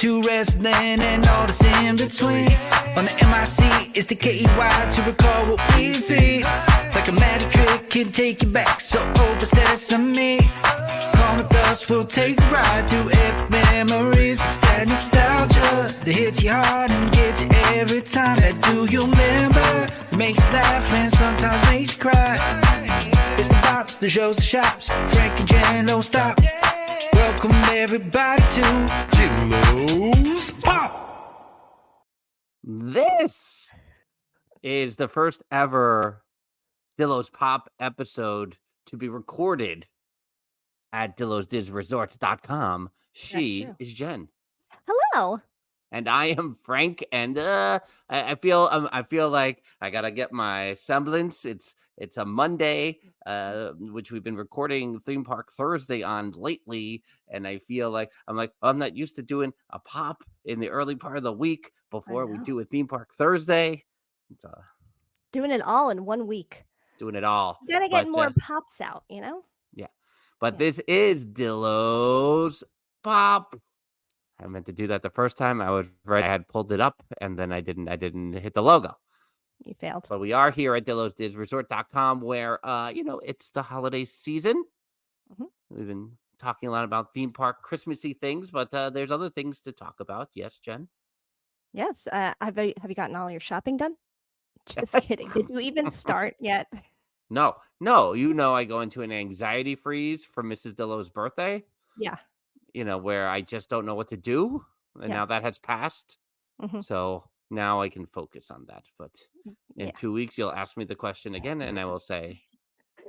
to wrestling and all that's in between. On the MIC, it's the KEY to recall what we see. Like a magic trick can take you back, so open sesame. Come with us, we'll take a ride through epic memories. That nostalgia that hits you hard and gets you every time. That do you remember? Makes you laugh and sometimes makes you cry. It's the bops, the shows, the shops. Frank and Jen don't stop. Welcome everybody to Dillo's Pop. This is the first ever Dillo's Pop episode to be recorded at DillosDizResorts.com. She is Jen. Hello. And I am Frank, and I feel like I gotta get my semblance. It's a Monday, which we've been recording Theme Park Thursday on lately, and I feel like I'm not used to doing a pop in the early part of the week before we do a Theme Park Thursday. It's doing it all in 1 week. Doing it all. You gotta get more pops out, you know? Yeah. But this is Dillo's Pop. I meant to do that the first time. I had pulled it up, and then I didn't hit the logo. You failed. But we are here at DillosDizResort.com, where it's the holiday season. Mm-hmm. We've been talking a lot about theme park Christmassy things, but there's other things to talk about. Yes, Jen? Yes. Have you gotten all your shopping done? Just kidding. Did you even start yet? No. I go into an anxiety freeze for Mrs. Dillo's birthday. Yeah. Where I just don't know what to do. And now that has passed. Mm-hmm. So now I can focus on that. But in 2 weeks, you'll ask me the question again, and I will say,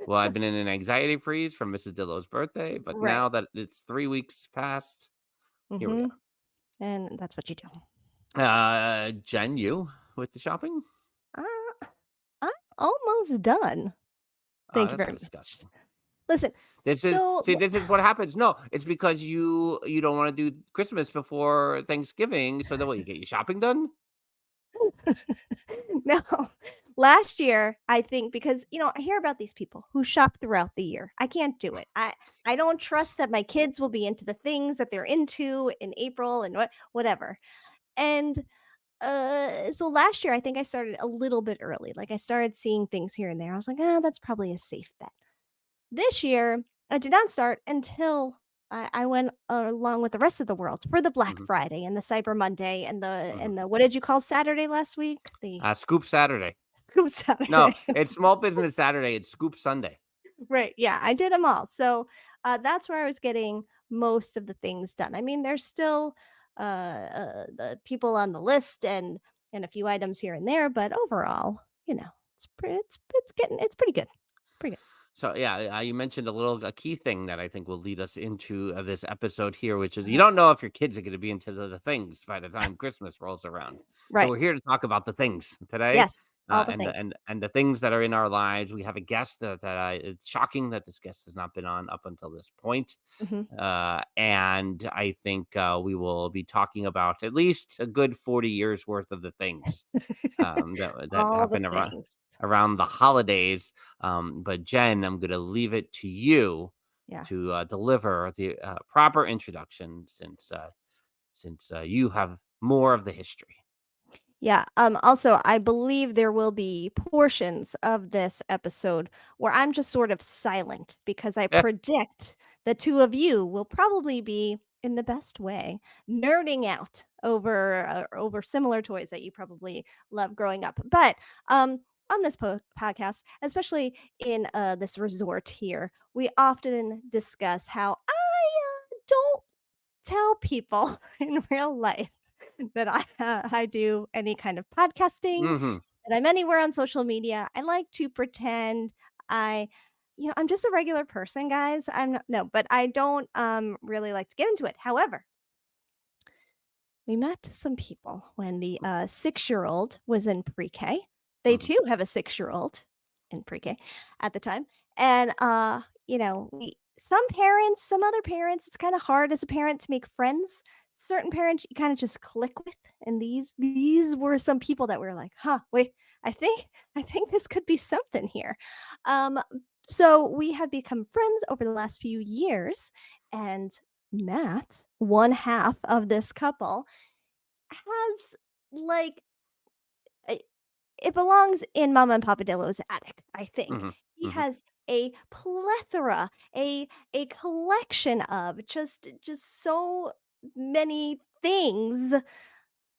well, I've been in an anxiety freeze from Mrs. Dillo's birthday. But now that it's 3 weeks past, here we are. And that's what you do. Jen, you with the shopping? I'm almost done. Thank you very much. Disgusting. Listen, this is what happens. No, it's because you don't want to do Christmas before Thanksgiving, so that way you get your shopping done. No, last year I think because I hear about these people who shop throughout the year. I can't do it. I don't trust that my kids will be into the things that they're into in April and whatever. And so last year I think I started a little bit early. Like I started seeing things here and there. I was like, that's probably a safe bet. This year, I did not start until I went along with the rest of the world for the Black Friday and the Cyber Monday and the what did you call Saturday last week? The Scoop Saturday. Scoop Saturday. No, it's Small Business Saturday. It's Scoop Sunday. Right. Yeah, I did them all. So that's where I was getting most of the things done. I mean, there's still the people on the list and a few items here and there, but overall, it's pretty good. Pretty good. So, you mentioned a key thing that I think will lead us into this episode here, which is you don't know if your kids are going to be into the things by the time Christmas rolls around. Right. So we're here to talk about the things today. Yes. And the things that are in our lives. We have a guest that it's shocking that this guest has not been on up until this point. Mm-hmm. And I think we will be talking about at least a good 40 years worth of the things that happen around the holidays. But Jen, I'm going to leave it to you to deliver the proper introduction since you have more of the history. Yeah. Also, I believe there will be portions of this episode where I'm just sort of silent because I predict the two of you will probably be, in the best way, nerding out over similar toys that you probably loved growing up. But on this podcast, especially in this resort here, we often discuss how I don't tell people in real life that I do any kind of podcasting, that I'm anywhere on social media. I like to pretend I'm just a regular person, guys. But I don't really like to get into it. However, we met some people when the 6-year-old was in pre-K. They too have a 6-year-old in pre-K at the time. And some other parents, it's kind of hard as a parent to make friends. Certain parents you kind of just click with, and these were some people that were like, wait, I think this could be something here. So we have become friends over the last few years, and Matt, one half of this couple, has like it belongs in Mama and Papa Dillo's attic, I think. Hmm. He Hmm. has a plethora, a collection of just so many things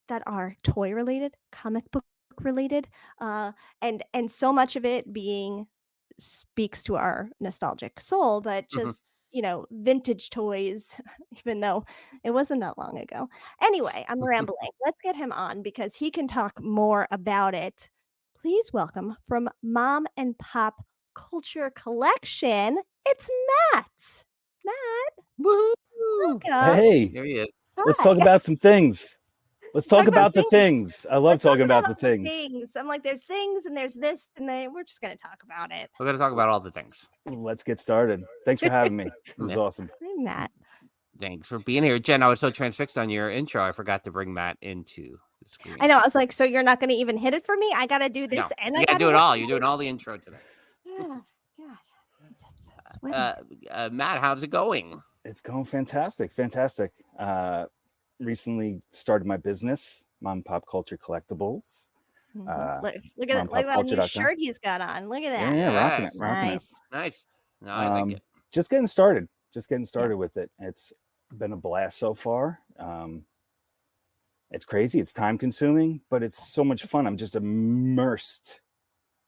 that are toy related, comic book related, and so much of it being speaks to our nostalgic soul, but Hmm. just vintage toys, even though it wasn't that long ago. Anyway, I'm rambling. Let's get him on because he can talk more about it. Please welcome from Mom and Pop Culture Collection. It's Matt. Matt, Woohoo! welcome. Hey, Here he is. let's Hi. talk about some things. Let's Talk talk about about the things. things. I love Let's talk talking about about the all the things. things. I'm like, there's things and there's this, and then we're just gonna talk about it. We're gonna talk about all the things. Let's get started. Thanks for having me. This is Yeah. awesome. I'm Matt. Thanks for being here, Jen. I was so transfixed on your intro, I forgot to bring Matt into the screen. I know. I was like, so you're not gonna even hit it for me? I gotta do this, No, and you I gotta gotta do it hit all. the You're doing all the intro today. Yeah, God, I'm just sweating. Matt, how's it going? It's going fantastic. Fantastic. Recently started my business, Mom Pop Culture Collectibles. Look at that new mompopculture.com. shirt he's got on. Look at that. Yeah, rocking it, Yes. rocking it. Nice. Nice. No, I like it. Just getting started. With it. It's been a blast so far. It's crazy. It's time consuming, but it's so much fun. I'm just immersed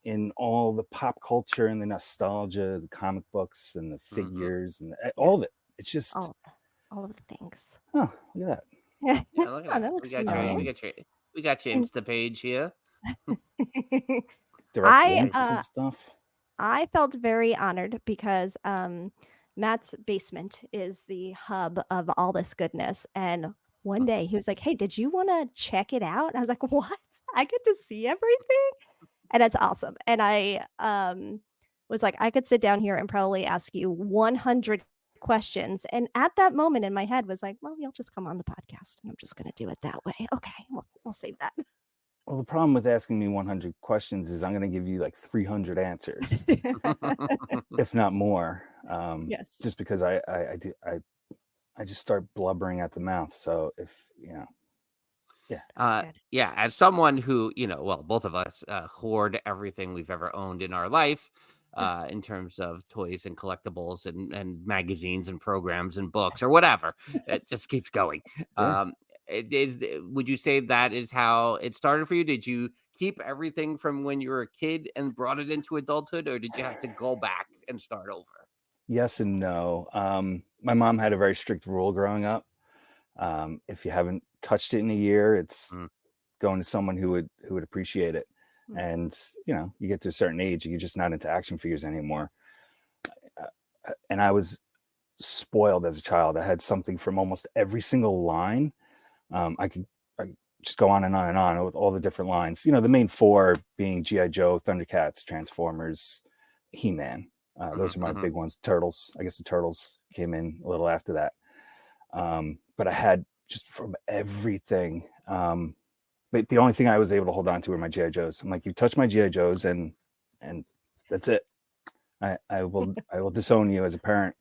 in all the pop culture and the nostalgia, the comic books and the figures and all of it. It's just all of the things. oh, look at that. Yeah, Yeah, look at that. that looks We got familiar. we got you Insta page here. Direct links and stuff. I felt very honored because Matt's basement is the hub of all this goodness. And one day he was like, "Hey, did you want to check it out?" And I was like, "What? I get to see everything?" And it's awesome. And I was like, I could sit down here and probably ask you 100 questions. And at that moment in my head was like, well, you'll just come on the podcast and I'm just going to do it that way. Okay, we'll save that. Well, the problem with asking me 100 questions is I'm going to give you like 300 answers, if not more. Yes. Just because I just start blubbering at the mouth. So if yeah, as someone who, both of us hoard everything we've ever owned in our life, in terms of toys and collectibles and magazines and programs and books or whatever. It just keeps going. Yeah. Would you say that is how it started for you? Did you keep everything from when you were a kid and brought it into adulthood, or did you have to go back and start over? Yes and no. My mom had a very strict rule growing up. If you haven't touched it in a year, it's going to someone who would appreciate it. And you get to a certain age and you're just not into action figures anymore. And I was spoiled as a child. I had something from almost every single line. I could just go on and on and on with all the different lines. The main four being G.I. Joe, Thundercats, Transformers, He-Man. Those are my big ones. Turtles. I guess the Turtles came in a little after that. But I had just from everything. But the only thing I was able to hold on to were my G.I. Joes. I'm like, you touch my G.I. Joes and that's it. I will disown you as a parent.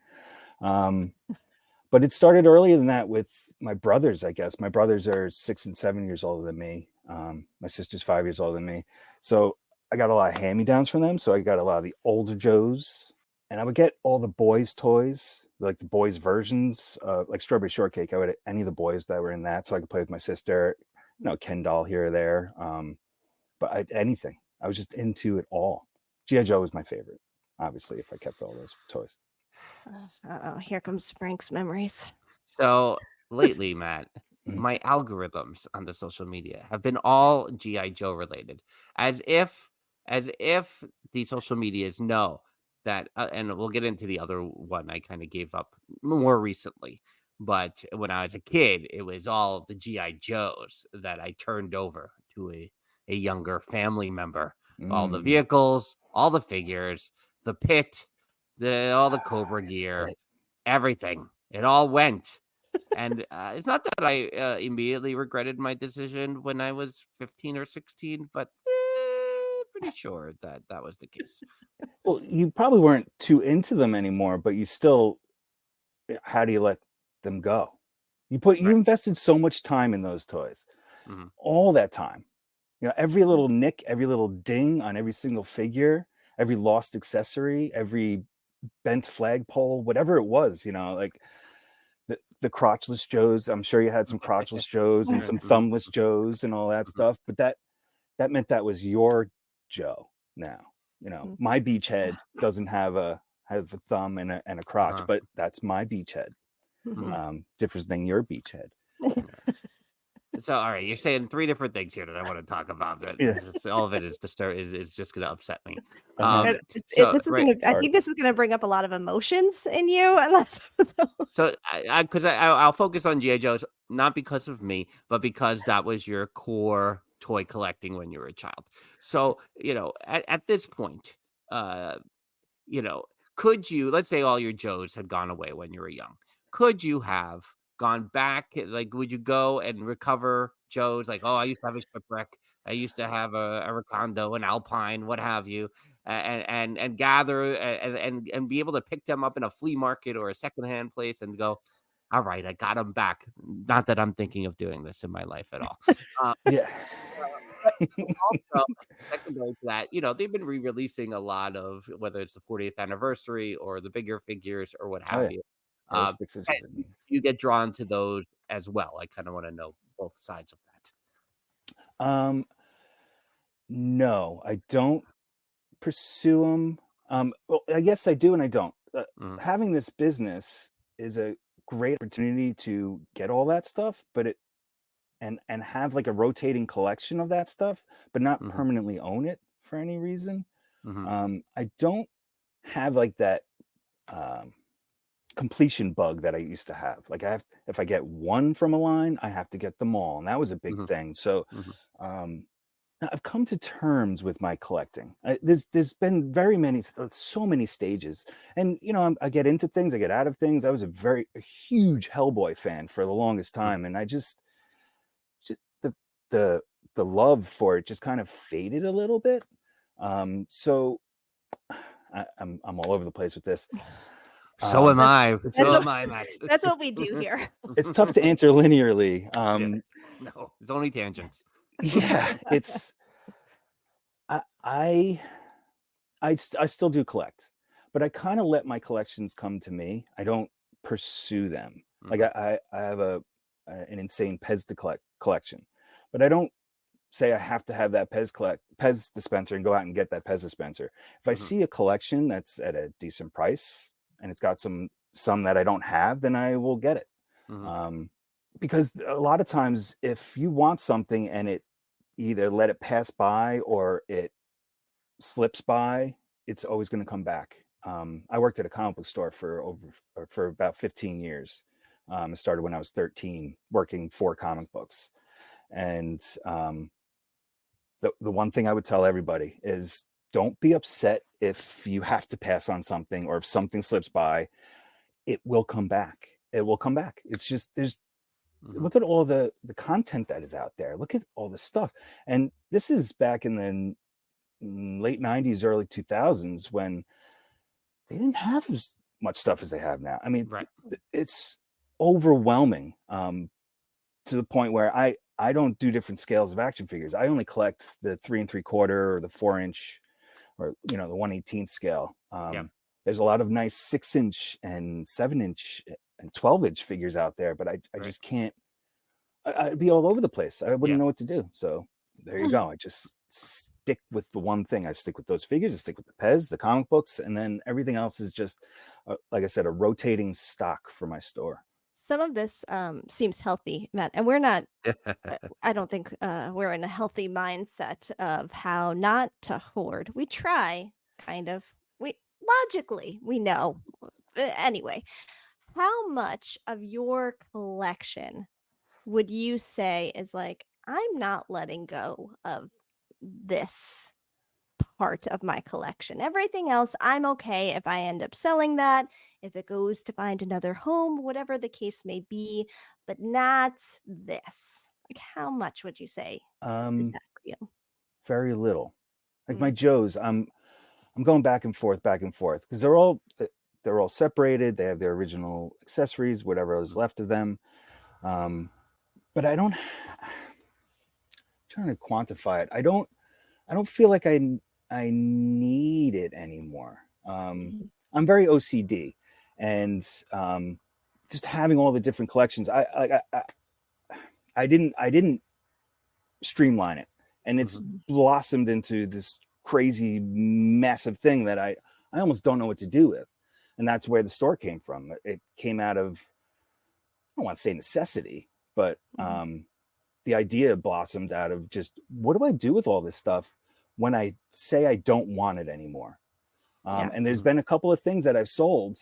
But it started earlier than that with my brothers, I guess. My brothers are 6 and 7 years older than me. My sister's 5 years older than me. So I got a lot of hand-me-downs from them. So I got a lot of the older Joes. And I would get all the boys' toys, like the boys' versions, like Strawberry Shortcake. I would any of the boys that were in that, so I could play with my sister. Ken doll here or there. But anything. I was just into it all. G.I. Joe was my favorite, obviously, if I kept all those toys. Here comes Frank's memories. So lately, Matt, my algorithms on the social media have been all G.I. Joe related, as if the social medias know that, and we'll get into the other one I kind of gave up more recently. But when I was a kid, it was all the G.I. Joes that I turned over to a younger family member. All the vehicles, all the figures, the pit, all the Cobra gear, everything. It all went. And it's not that I immediately regretted my decision when I was 15 or 16, but pretty sure that was the case. Well, you probably weren't too into them anymore, but you still, how do you let them go. You invested so much time in those toys, all that time. Every little nick, every little ding on every single figure, every lost accessory, every bent flagpole, whatever it was, like the crotchless Joes. I'm sure you had some crotchless Joes and some thumbless Joes and all that stuff, but that meant that was your Joe now. My beachhead doesn't have a thumb and a crotch, but that's my beachhead. Different than your beachhead. So, all right, you're saying 3 different things here that I want to talk about. But all of it is just going to upset me. I think this is going to bring up a lot of emotions in you. So, because I'll focus on G.I. Joes, not because of me, but because that was your core toy collecting when you were a child. So, at this point, could you, let's say all your Joes had gone away when you were young, could you have gone back? Like, would you go and recover Joes? Like, I used to have a Shipwreck, I used to have a Recondo, an Alpine, what have you, and gather and be able to pick them up in a flea market or a secondhand place and go, all right, I got them back. Not that I'm thinking of doing this in my life at all. Also, secondary to that, they've been re-releasing a lot of, whether it's the 40th anniversary or the bigger figures or what have you. You get drawn to those as well. I kind of want to know both sides of that. No, I don't pursue them. Well, I guess I do and I don't. Having this business is a great opportunity to get all that stuff, but and have like a rotating collection of that stuff, but not permanently own it for any reason. I don't have like that completion bug that I used to have. Like if I get one from a line, I have to get them all, and that was a big thing. So I've come to terms with my collecting. There's been so many stages, and I get into things, I get out of things. I was a huge Hellboy fan for the longest time, and I just the love for it just kind of faded a little bit. So I'm all over the place with this. So am I. Matt. That's what we do here. It's tough to answer linearly. No, it's only tangents. Yeah, it's. I still do collect, but I kind of let my collections come to me. I don't pursue them. Like I have an insane Pez collection, but I don't say I have to have that Pez dispenser and go out and get that Pez dispenser. If I see a collection that's at a decent price and it's got some that I don't have, then I will get it. Because a lot of times if you want something and it either let it pass by or it slips by, it's always going to come back. I worked at a comic book store for about 15 years. I started when I was 13 working for comic books. And the one thing I would tell everybody is don't be upset if you have to pass on something or if something slips by. It will come back. It will come back. It's just look at all the content that is out there. Look at all the stuff. And this is back in the late 90s, early 2000s when they didn't have as much stuff as they have now. I mean, it's overwhelming to the point where I don't do different scales of action figures. I only collect the 3 3/4 or the 4-inch or, the 1/18 scale. There's a lot of nice 6-inch and 7-inch and 12-inch figures out there, but I just can't. I'd be all over the place. I wouldn't know what to do. So there you go. I just stick with the one thing. I stick with those figures. I stick with the Pez, the comic books, and then everything else is just, like I said, a rotating stock for my store. Some of this seems healthy, Matt, and we're not. I don't think we're in a healthy mindset of how not to hoard. We try, kind of. We know. Anyway, how much of your collection would you say is like, I'm not letting go of this part of my collection? Everything else, I'm okay if I end up selling that, if it goes to find another home, whatever the case may be, but not this. Like, how much would you say is that for you? Very little. Like my Joes, I'm going back and forth because they're all they're all separated. They have their original accessories, whatever was left of them. But I don't. I'm trying to quantify it. I don't feel like I need it anymore. I'm very OCD, and just having all the different collections. I didn't streamline it, and it's blossomed into this crazy massive thing that I almost don't know what to do with. And that's where the store came from. It came out of, I don't want to say necessity, but the idea blossomed out of just, what do I do with all this stuff when I say I don't want it anymore? And there's been a couple of things that I've sold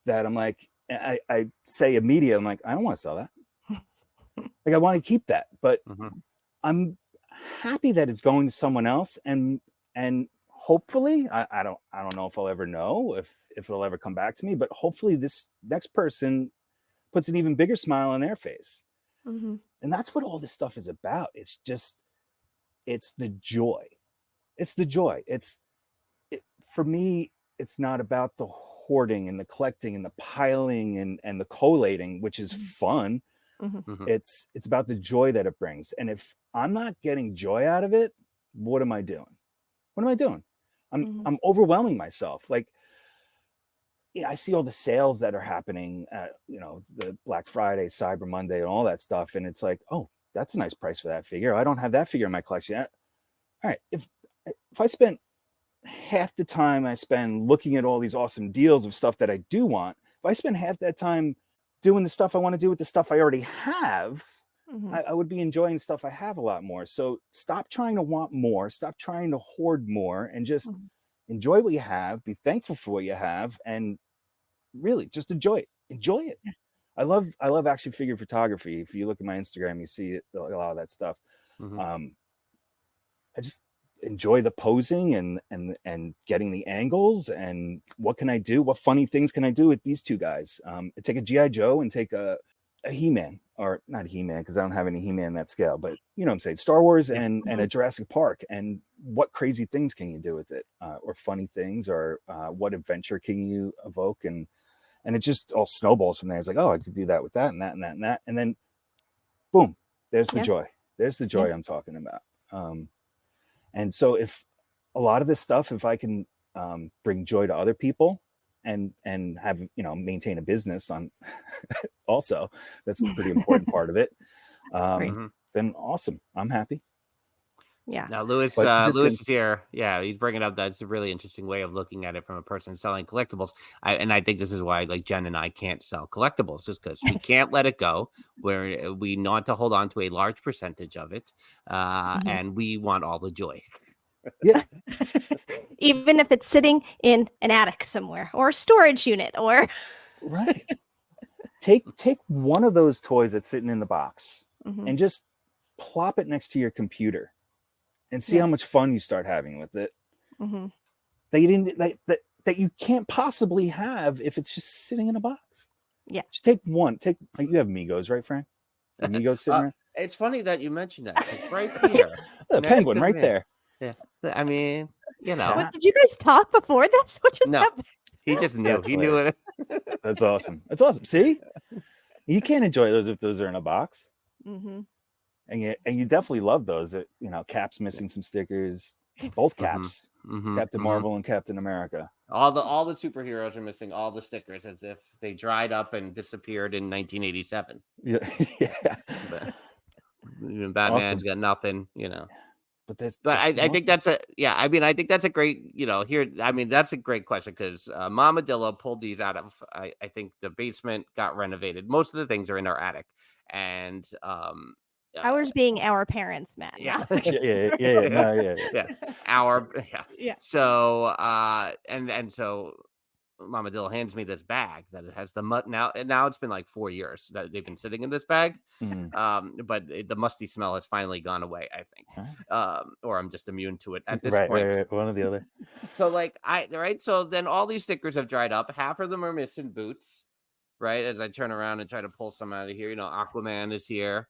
that I'm like, I say immediately, I'm like, I don't want to sell that. Like, I want to keep that, but I'm happy that it's going to someone else. And hopefully, I don't know if I'll ever know if it'll ever come back to me, but hopefully this next person puts an even bigger smile on their face. And that's what all this stuff is about. It's just, it's the joy. It's the joy. For me, it's not about the hoarding and the collecting and the piling and the collating, which is fun. It's about the joy that it brings. And if I'm not getting joy out of it, what am I doing? What am I doing? I'm overwhelming myself. Like, yeah, I see all the sales that are happening at, the Black Friday, Cyber Monday, and all that stuff. And it's like, oh, that's a nice price for that figure. I don't have that figure in my collection. All right. If I spent half the time I spend looking at all these awesome deals of stuff that I do want, if I spend half that time doing the stuff I want to do with the stuff I already have, I would be enjoying the stuff I have a lot more. So stop trying to want more, stop trying to hoard more, and just enjoy what you have, be thankful for what you have, and really just enjoy it. Enjoy it. I love action figure photography. If you look at my Instagram, you see a lot of that stuff. I just enjoy the posing and getting the angles, and what can I do? What funny things can I do with these two guys? Take a G.I. Joe and take a He-Man, or not He-Man, because I don't have any He-Man in that scale, but you know what I'm saying, Star Wars and a Jurassic Park, and what crazy things can you do with it, or funny things, or what adventure can you evoke, and it just all snowballs from there. It's like, oh, I could do that with that and that and that and that, and then boom, there's the joy. There's the joy I'm talking about. And so if a lot of this stuff, if I can bring joy to other people and have, maintain a business on also, that's a pretty important part of it. Then awesome. I'm happy. Yeah. Now, Lewis is here. Yeah, he's bringing up that's a really interesting way of looking at it from a person selling collectibles. I think this is why, like, Jen and I can't sell collectibles, just because we can't let it go. Where we want to hold on to a large percentage of it, and we want all the joy. Yeah. Even if it's sitting in an attic somewhere or a storage unit, or right. Take one of those toys that's sitting in the box and just plop it next to your computer and see how much fun you start having with it. That you didn't that you can't possibly have if it's just sitting in a box. Yeah. Just take one. You have Migos, right, Frank? Migos sitting there. It's funny that you mentioned that. It's right here. The penguin right there. Yeah. I mean, What, did you guys talk before this? What just happened? He just knew. He knew it. That's awesome. That's awesome. See? You can't enjoy those if those are in a box. And you definitely love those. Cap's missing some stickers. Both Caps, Captain Marvel and Captain America. All the superheroes are missing all the stickers, as if they dried up and disappeared in 1987. Yeah. But even Batman's got nothing, But I think that's I think that's a great, that's a greit question, because Mama Dillo pulled these out of, I think the basement got renovated. Most of the things are in our attic, and ours being our parents, Matt. Yeah. So and so Mama Dillo hands me this bag that it has the mud now. It's been like 4 years that they've been sitting in this bag. But the musty smell has finally gone away, I think. Or I'm just immune to it at this point. Right. One or the other. So so then all these stickers have dried up. Half of them are missing boots, right? As I turn around and try to pull some out of here, Aquaman is here.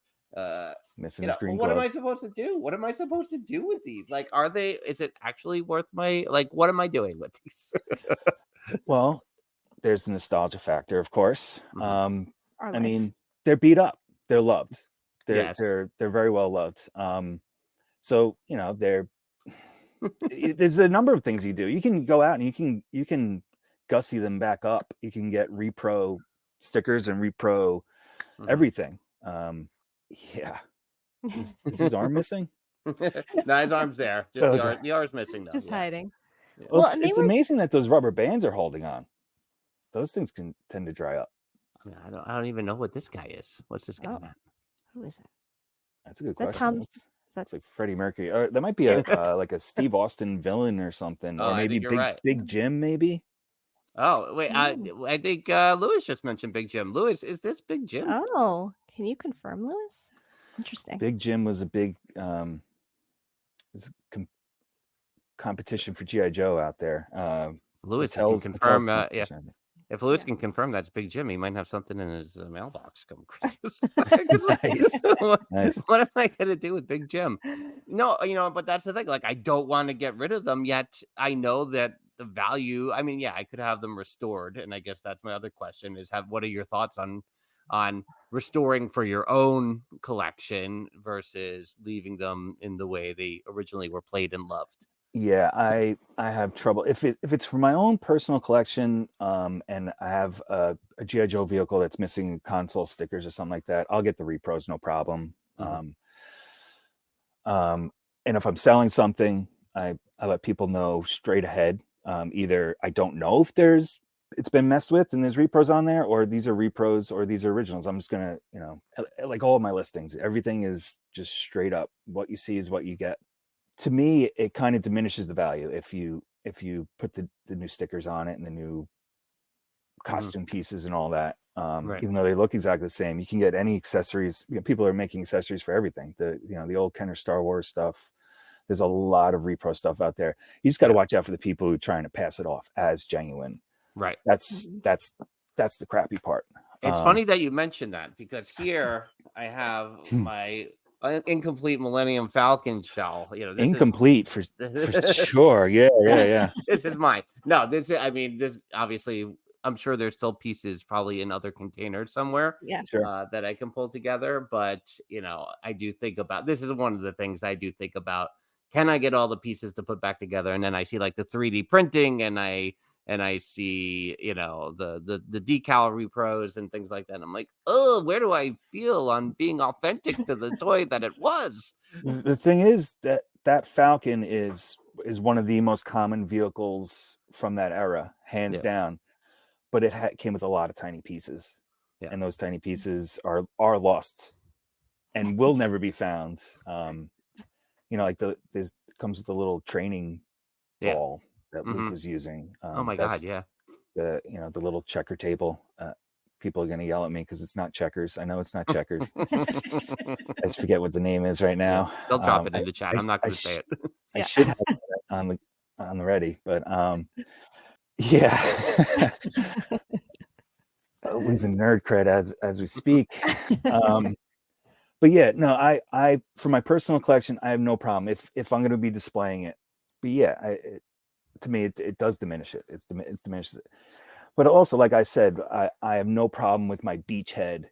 Missing his green what gloves. am I supposed to do? What am I supposed to do with these? Like, is it actually worth what am I doing with these? Well, there's the nostalgia factor, of course. Our I life. mean, they're beat up, they're loved, Yes. they're very well loved. So you know, there's a number of things you do. You can go out and you can gussy them back up. You can get repro stickers and repro everything. Yeah. Is his arm missing? No, his arm's there. Just the arm's missing though. Just hiding. Well, Well, it's amazing that those rubber bands are holding on. Those things can tend to dry up. I mean, I don't even know what this guy is. What's this guy? Who is it? That's a good Is that question. That's like Freddie Mercury. Or that might be a like a Steve Austin villain or something. Oh, or maybe Big Jim, maybe. Oh, wait. I think Lewis just mentioned Big Jim. Lewis, is this Big Jim? Oh, can you confirm, Lewis? Interesting. Big Jim was a big competition for G.I. Joe out there. Lewis can confirm. If Lewis can confirm that's Big Jim, he might have something in his mailbox come Christmas. Nice. What am I going to do with Big Jim? No, you know, but that's the thing. Like, I don't want to get rid of them yet. I know that the value. I mean, yeah, I could have them restored, and I guess that's my other question: is what are your thoughts on restoring for your own collection versus leaving them in the way they originally were played and loved? Yeah, I have trouble if it's for my own personal collection, and I have a G.I. Joe vehicle that's missing console stickers or something like that. I'll get the repros, no problem. And if I'm selling something, I let people know straight ahead. Either I don't know if it's been messed with and there's repros on there, or these are repros or these are originals. I'm just gonna, you know, like all of my listings, everything is just straight up. What you see is what you get. To me, it kind of diminishes the value if you put the new stickers on it and the new costume pieces and all that. Even though they look exactly the same, you can get any accessories. You know, people are making accessories for everything. The old Kenner Star Wars stuff. There's a lot of repro stuff out there. You just got to watch out for the people who are trying to pass it off as genuine. Right. That's the crappy part. It's funny that you mentioned that, because here I have my incomplete Millennium Falcon shell. You know, incomplete for sure. Yeah. This is mine. No, this obviously, I'm sure there's still pieces probably in other containers somewhere. Yeah, sure. That I can pull together. But you know, I do think about this is one of the things I do think about. Can I get all the pieces to put back together? And then I see like the 3D printing, and I see, you know, the decal repros and things like that. And I'm like, oh, where do I feel on being authentic to the toy that it was? The thing is that Falcon is one of the most common vehicles from that era, hands down. But it came with a lot of tiny pieces, and those tiny pieces are lost and will never be found. You know, like comes with a little training ball that Luke was using. Oh my God, yeah. The little checker table. People are going to yell at me because it's not checkers. I know it's not checkers. I just forget what the name is right now. They'll drop it in the chat. I'm not going to say it. I should have it on the ready, but yeah. Losing nerd cred as we speak. But yeah, no, I for my personal collection, I have no problem if I'm going to be displaying it. But yeah, to me, it does diminish it. It diminishes it. But also, like I said, I have no problem with my beach head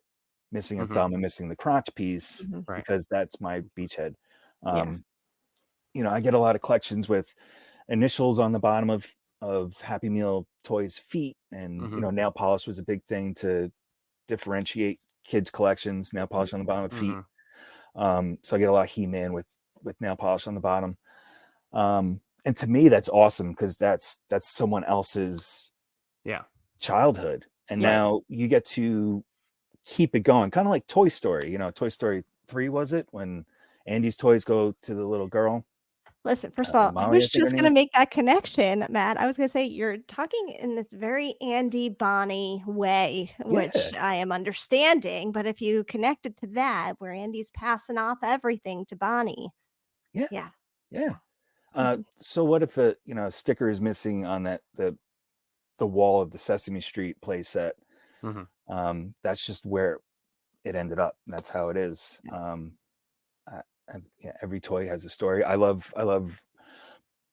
missing a thumb and missing the crotch piece, because that's my beach head. You know, I get a lot of collections with initials on the bottom of Happy Meal toys' feet, and you know, nail polish was a big thing to differentiate kids' collections. Nail polish on the bottom of feet. So I get a lot of He-Man with nail polish on the bottom. And to me, that's awesome, because that's someone else's childhood, and now you get to keep it going, kind of like Toy Story. You know, Toy Story 3, was it, when Andy's toys go to the little girl? Listen, first of all, I was just going to make that connection, Matt. I was going to say, you're talking in this very Andy Bonnie way, which I am understanding. But if you connect it to that, where Andy's passing off everything to Bonnie. Yeah. So what if a sticker is missing on the wall of the Sesame Street play set? That's just where it ended up. That's how it is. Every toy has a story. I love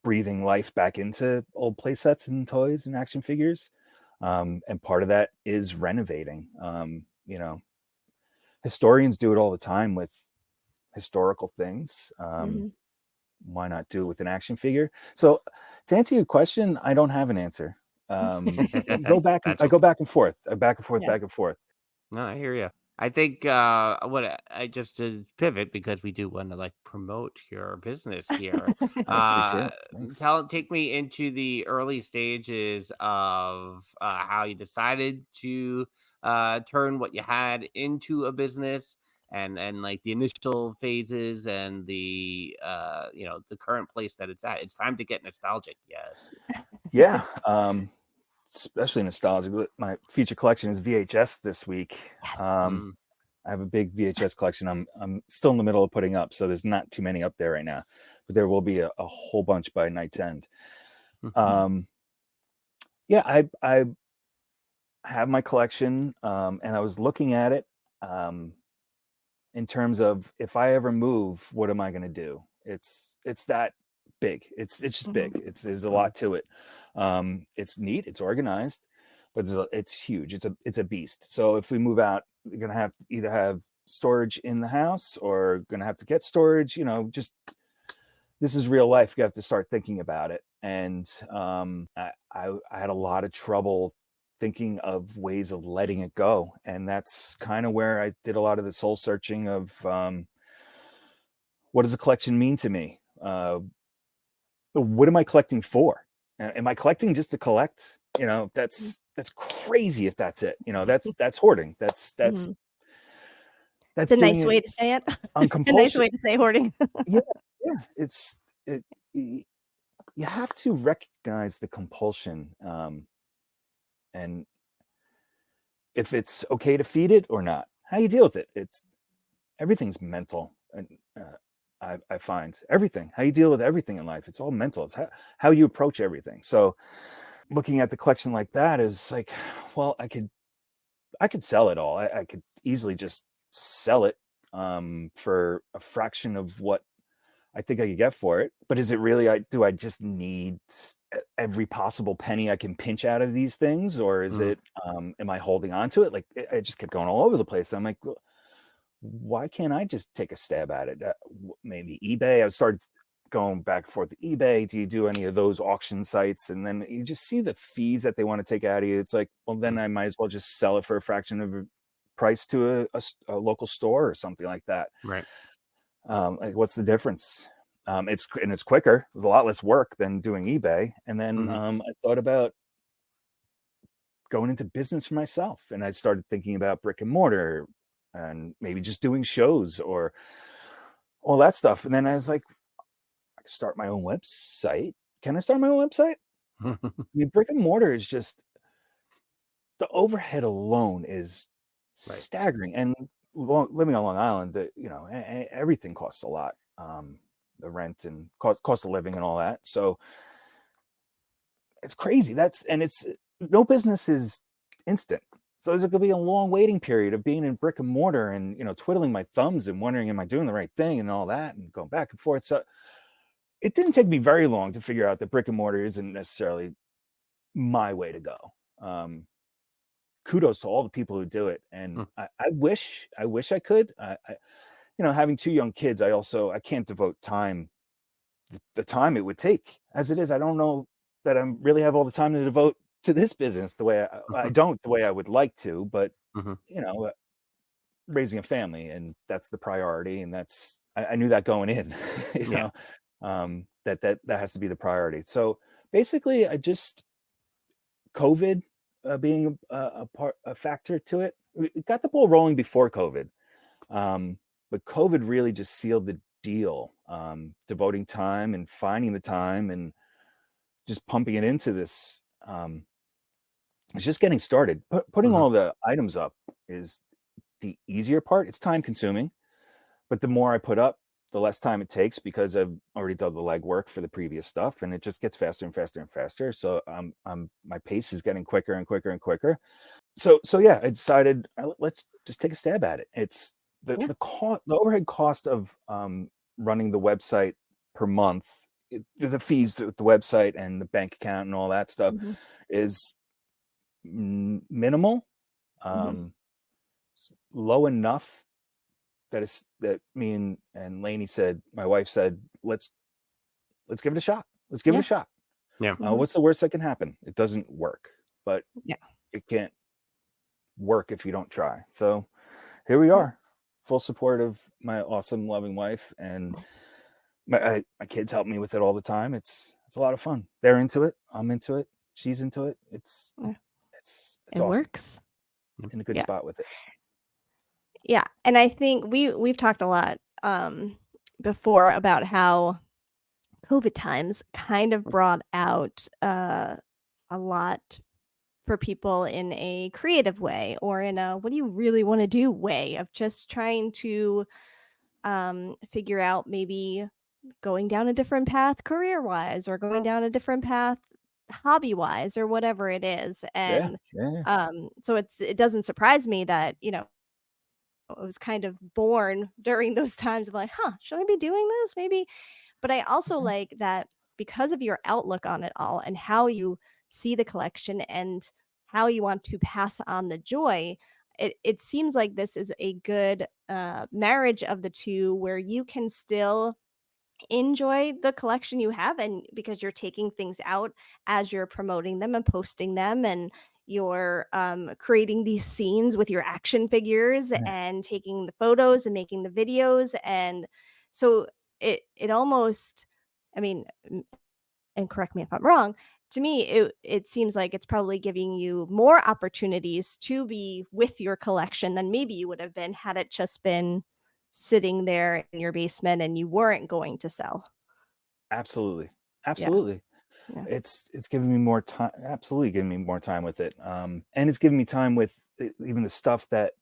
breathing life back into old play sets and toys and action figures. And part of that is renovating. You know, historians do it all the time with historical things. Why not do it with an action figure? So to answer your question, I don't have an answer. I go back and forth, back and forth. No, I hear you. I think I just to pivot, because we do want to like promote your business here. Take me into the early stages of how you decided to turn what you had into a business, and like the initial phases and the the current place that it's at. It's time to get nostalgic. Yes. Yeah. Especially nostalgic. My feature collection is VHS this week. I have a big VHS collection. I'm still in the middle of putting up, so there's not too many up there right now, but there will be a whole bunch by night's end. Yeah, I have my collection, and I was looking at it in terms of, if I ever move, what am I going to do? It's that big. It's just big. There's a lot to it. It's neat. It's organized, but it's huge. It's a beast. So if we move out, we're going to have to either have storage in the house or going to have to get storage, just, this is real life. You have to start thinking about it. And I had a lot of trouble thinking of ways of letting it go. And that's kind of where I did a lot of the soul searching of what does a collection mean to me? What am I collecting for? Am I collecting just to collect? That's crazy if that's it. That's hoarding. That's a nice way to say it. On compulsion. A nice way to say hoarding. Yeah. You have to recognize the compulsion, and if it's okay to feed it or not. How you deal with it. Everything's mental, and I find everything. How you deal with everything in life. It's all mental. It's how you approach everything. So, looking at the collection like that is like, well, I could sell it all. I could easily just sell it for a fraction of what I think I could get for it. But is it really, do I just need every possible penny I can pinch out of these things? Or is it, am I holding on to it? Like, I just kept going all over the place. I'm like, well, why can't I just take a stab at it? Maybe eBay. I started going back and forth to eBay. Do you do any of those auction sites? And then you just see the fees that they want to take out of you. It's like, well, then I might as well just sell it for a fraction of a price to a local store or something like that. Right. Like, what's the difference? It's quicker. There's a lot less work than doing eBay. And then I thought about going into business for myself, and I started thinking about brick and mortar and maybe just doing shows or all that stuff. And then I was like, I can start my own website. Can I start my own website? The brick and mortar is just, the overhead alone is staggering. And living on Long Island, everything costs a lot. The rent and cost of living and all that. So it's crazy. No business is instant. So there's going to be a long waiting period of being in brick and mortar and, twiddling my thumbs and wondering, am I doing the right thing and all that, and going back and forth. So it didn't take me very long to figure out that brick and mortar isn't necessarily my way to go. Kudos to all the people who do it. And I wish I could. Having 2 young kids, I can't devote time, the time it would take. As it is, I don't know that I really have all the time to devote to this business the way I would like to, but raising a family, and that's the priority. And I knew that going in, that has to be the priority. So basically I just, COVID being a factor to it, we got the ball rolling before COVID. But COVID really just sealed the deal, devoting time and finding the time and just pumping it into this. It's just getting started. Putting all the items up is the easier part. It's time consuming, but the more I put up, the less time it takes, because I've already done the legwork for the previous stuff, and it just gets faster and faster and faster. So my pace is getting quicker and quicker and quicker. So yeah, I decided, let's just take a stab at it. It's the overhead cost of running the website per month, the fees to the website and the bank account and all that stuff is minimal, low enough that me and Lainey said, my wife said, let's give it a shot. Let's give it a shot. Yeah. What's the worst that can happen? It doesn't work, but it can't work if you don't try. So here we are, full support of my awesome, loving wife, and my kids help me with it all the time. It's a lot of fun. They're into it. I'm into it. She's into it. It's it awesome. Works. In a good spot with it. Yeah, and I think we've talked a lot before about how COVID times kind of brought out a lot for people in a creative way, or in a what do you really want to do way of just trying to figure out maybe going down a different path career-wise, or going down a different path hobby-wise, or whatever it is. And so it doesn't surprise me that, you know, it was kind of born during those times of like, should I be doing this? Maybe. But I also like that because of your outlook on it all and how you see the collection and how you want to pass on the joy, it seems like this is a good marriage of the two, where you can still enjoy the collection you have, and because you're taking things out as you're promoting them and posting them, and you're creating these scenes with your action figures and taking the photos and making the videos. And so it almost, I mean, and correct me if I'm wrong, to me it seems like it's probably giving you more opportunities to be with your collection than maybe you would have been had it just been sitting there in your basement and you weren't going to sell. Absolutely. Yeah. It's giving me more time. Absolutely giving me more time with it. And it's giving me time with even the stuff that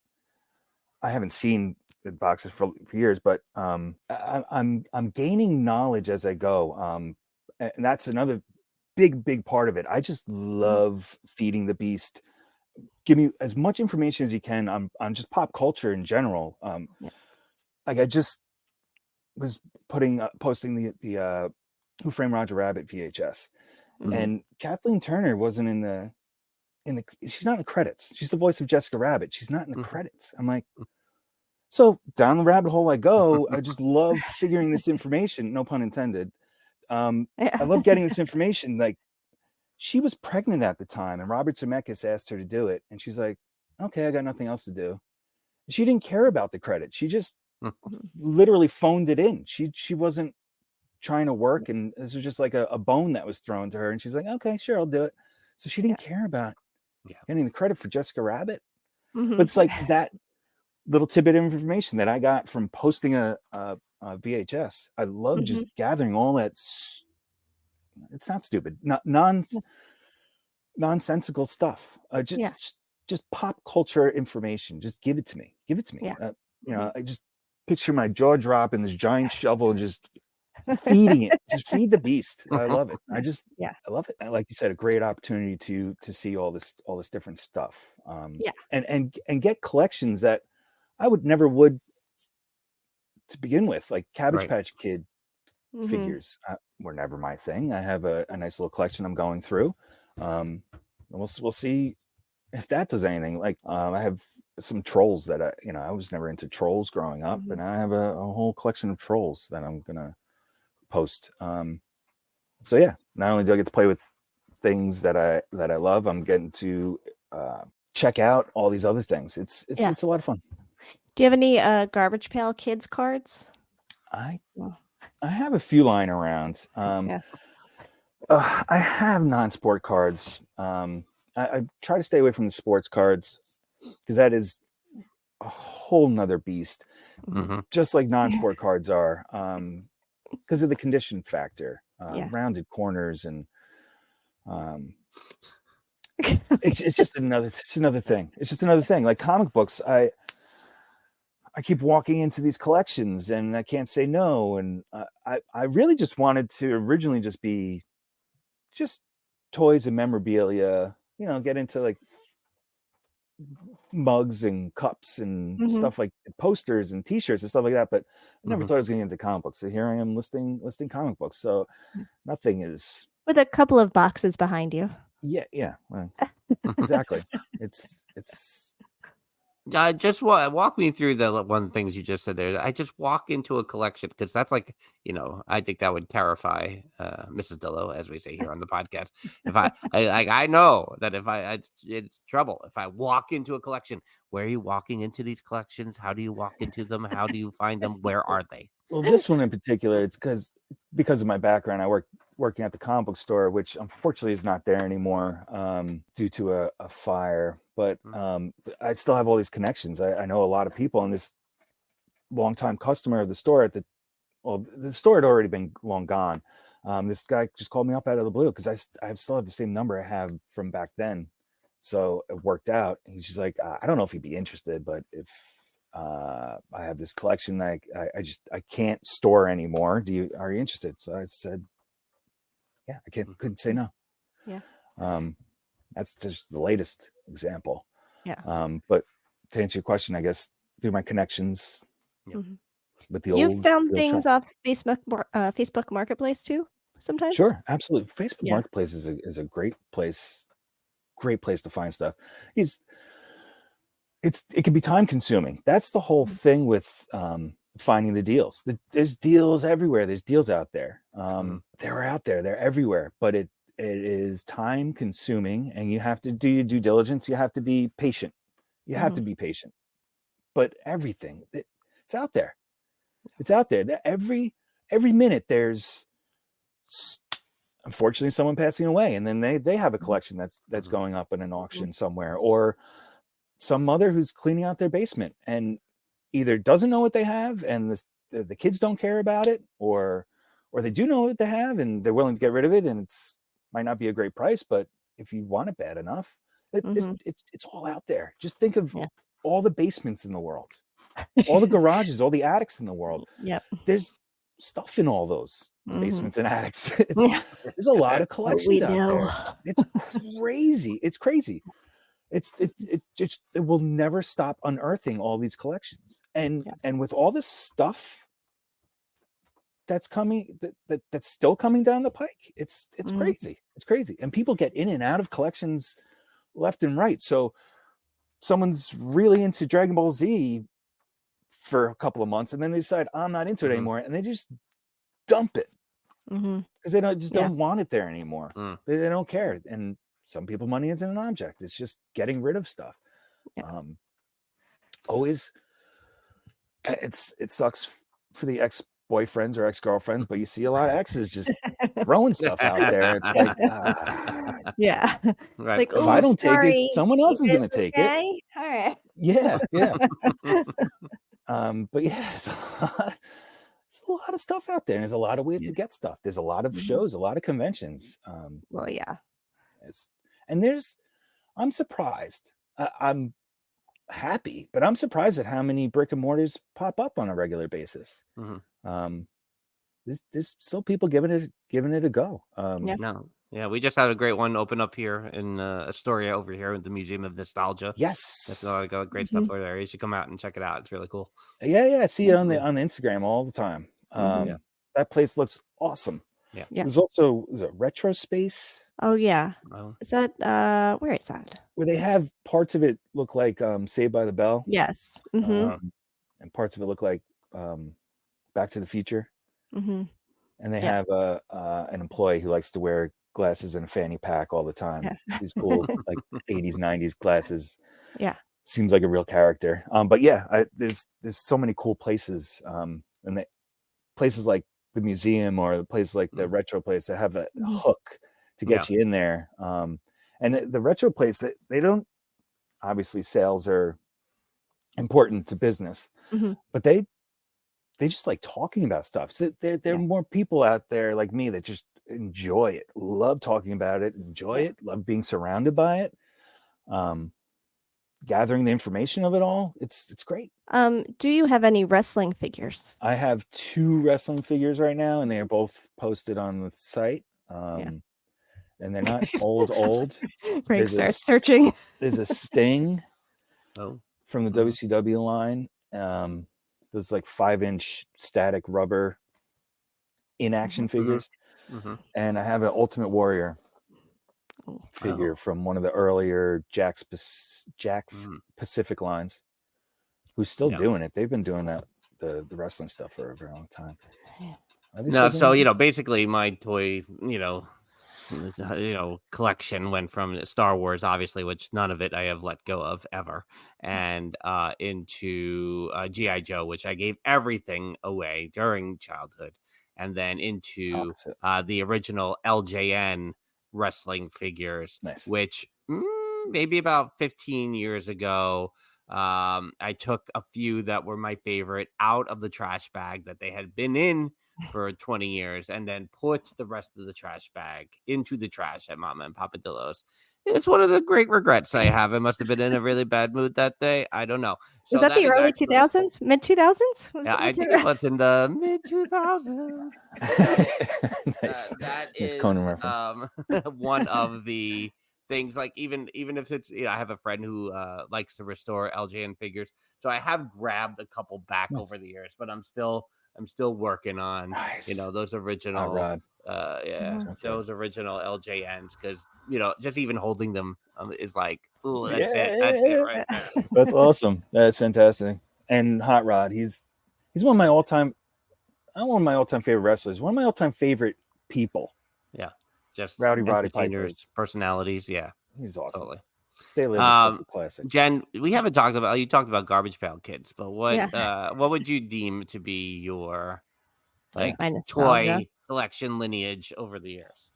I haven't seen in boxes for years, but I'm gaining knowledge as I go. And that's another big part of it. I just love feeding the beast. Give me as much information as you can on just pop culture in general. Like I just was posting the Who Framed Roger Rabbit VHS, and Kathleen Turner wasn't in the she's not in the credits. She's the voice of Jessica Rabbit. She's not in the credits. I'm like, so down the rabbit hole I go. I just love figuring this information. No pun intended. I love getting this information. Like, she was pregnant at the time, and Robert Zemeckis asked her to do it, and she's like, okay, I got nothing else to do. She didn't care about the credit. She just literally phoned it in. She wasn't trying to work, and this was just like a bone that was thrown to her, and she's like, okay, sure, I'll do it. So she didn't care about getting the credit for Jessica Rabbit. But it's like that little tidbit of information that I got from posting a VHS. I love just gathering all that. It's not stupid, not nonsensical stuff. Just pop culture information. Just give it to me. Give it to me. I just picture my jaw dropping this giant shovel and just feeding it. Just feed the beast. I love it. I love it. And like you said, a great opportunity to see all this different stuff. And get collections that I would to begin with, like Cabbage Patch Kid figures were never my thing. I have a nice little collection I'm going through. We'll see if that does anything. Like I have some trolls that I was never into trolls growing up, and I have a whole collection of trolls that I'm gonna post. So yeah, not only do I get to play with things that I love, I'm getting to check out all these other things. It's a lot of fun. Do you have any Garbage Pail Kids cards? I have a few lying around. I have non-sport cards. I try to stay away from the sports cards because that is a whole nother beast. Just like non-sport cards are, because of the condition factor, rounded corners, and it's just another thing. It's just another thing. Like comic books, I keep walking into these collections and I can't say no. And I really just wanted to originally just be just toys and memorabilia, get into like mugs and cups and stuff, like posters and t-shirts and stuff like that. But I never thought I was getting into comic books. So here I am listing comic books. So nothing is. With a couple of boxes behind you. Yeah. Well, exactly. It's Just walk me through the one of the things you just said there. I just walk into a collection because that's like, I think that would terrify Mrs. Dillo, as we say here on the podcast. If I know that if it's trouble if I walk into a collection. Where are you walking into these collections? How do you walk into them? How do you find them? Where are they? Well, this one in particular, it's because of my background. I working at the comic book store, which unfortunately is not there anymore due to a fire. But I still have all these connections. I know a lot of people, and this longtime customer of the store the store had already been long gone. This guy just called me up out of the blue because I still have the same number I have from back then. So it worked out. He's just like, I don't know if he'd be interested, but if I have this collection I can't store anymore. Are you interested? So I said, yeah, couldn't say no. Yeah. That's just the latest example. Yeah. But to answer your question, I guess through my connections with the You've found things off Facebook Marketplace too sometimes? Sure, absolutely. Facebook Marketplace is a great place to find stuff. It can be time consuming. That's the whole thing with finding the deals. There's deals everywhere. There's deals out there. They're out there. They're everywhere. But it is time consuming, and you have to do your due diligence. You have to be patient. You have to be patient. But everything, it's out there. It's out there. Every minute there's unfortunately someone passing away, and then they have a collection that's going up in an auction somewhere, or some mother who's cleaning out their basement and either doesn't know what they have and the kids don't care about it, or they do know what they have and they're willing to get rid of it, and it's might not be a great price, but if you want it bad enough, it's all out there. Just think of all the basements in the world, all the garages, all the attics in the world. Yep. There's stuff in all those basements and attics. There's a lot of collections out there. It's crazy. It's crazy. It will never stop unearthing all these collections, and with all this stuff that's coming, that's still coming down the pike. It's crazy. It's crazy, and people get in and out of collections left and right. So someone's really into Dragon Ball Z for a couple of months, and then they decide I'm not into it anymore, and they just dump it because they don't want it there anymore. They don't care, and some people, money isn't an object. It's just getting rid of stuff. Always, it sucks for the ex-boyfriends or ex-girlfriends, but you see a lot of exes just throwing stuff out there. It's like, Right. Like, if I don't take it, someone else is going to take it. All right. Yeah. But yeah, it's a lot of stuff out there, and there's a lot of ways to get stuff. There's a lot of shows, a lot of conventions. Well, yeah. I'm surprised. I'm happy, but I'm surprised at how many brick and mortars pop up on a regular basis. There's still people giving it a go. We just had a great one open up here in Astoria over here at the Museum of Nostalgia. Yes, that's all got great stuff over there. You should come out and check it out. It's really cool. Yeah, I see it on the Instagram all the time. That place looks awesome. Yeah. There's also a retro space. Oh yeah. Is that where is that? Where they have parts of it look like Saved by the Bell. Yes. And parts of it look like Back to the Future. And they have an employee who likes to wear glasses and a fanny pack all the time. These cool like 80s, 90s glasses. Yeah. Seems like a real character. But there's so many cool places. And the places like the museum or the places like the retro place that have that hook to get you in there. And the retro place, they don't, obviously sales are important to business, but they just like talking about stuff. So there are more people out there like me that just enjoy it, love talking about it, enjoy it, love being surrounded by it, gathering the information of it all. It's great. Do you have any wrestling figures? I have 2 wrestling figures right now, and they are both posted on the site. And they're not old. Frank starts searching. There's a Sting from the WCW line. There's like 5-inch static rubber in action figures. And I have an Ultimate Warrior figure from one of the earlier Jack's Pacific lines, who's still doing it. They've been doing that the wrestling stuff for a very long time. No, so basically my toy, collection went from Star Wars, obviously, which none of it I have let go of ever, and into G.I. Joe, which I gave everything away during childhood, and then into the original LJN wrestling figures, which maybe about 15 years ago, I took a few that were my favorite out of the trash bag that they had been in for 20 years and then put the rest of the trash bag into the trash at Mama and Papa Dillo's. It's one of the great regrets I have. I must have been in a really bad mood that day. I don't know. So that the early 2000s, mid 2000s? Yeah, I think it was in the mid 2000s. Nice. That is Conan reference. one of the things, like even if it's, I have a friend who likes to restore LJN figures, so I have grabbed a couple back over the years, but I'm still working on those original those original LJNs, because just even holding them is like, ooh, that's it right there. That's awesome. That's fantastic. And Hot Rod, he's one of my all-time favorite wrestlers, one of my all-time favorite people. Yeah, just Rowdy Piper, personalities. Yeah, he's awesome. Totally. They live a classic. Jen, we haven't talked about, you talked about Garbage Pail Kids, but what would you deem to be your toy collection lineage over the years?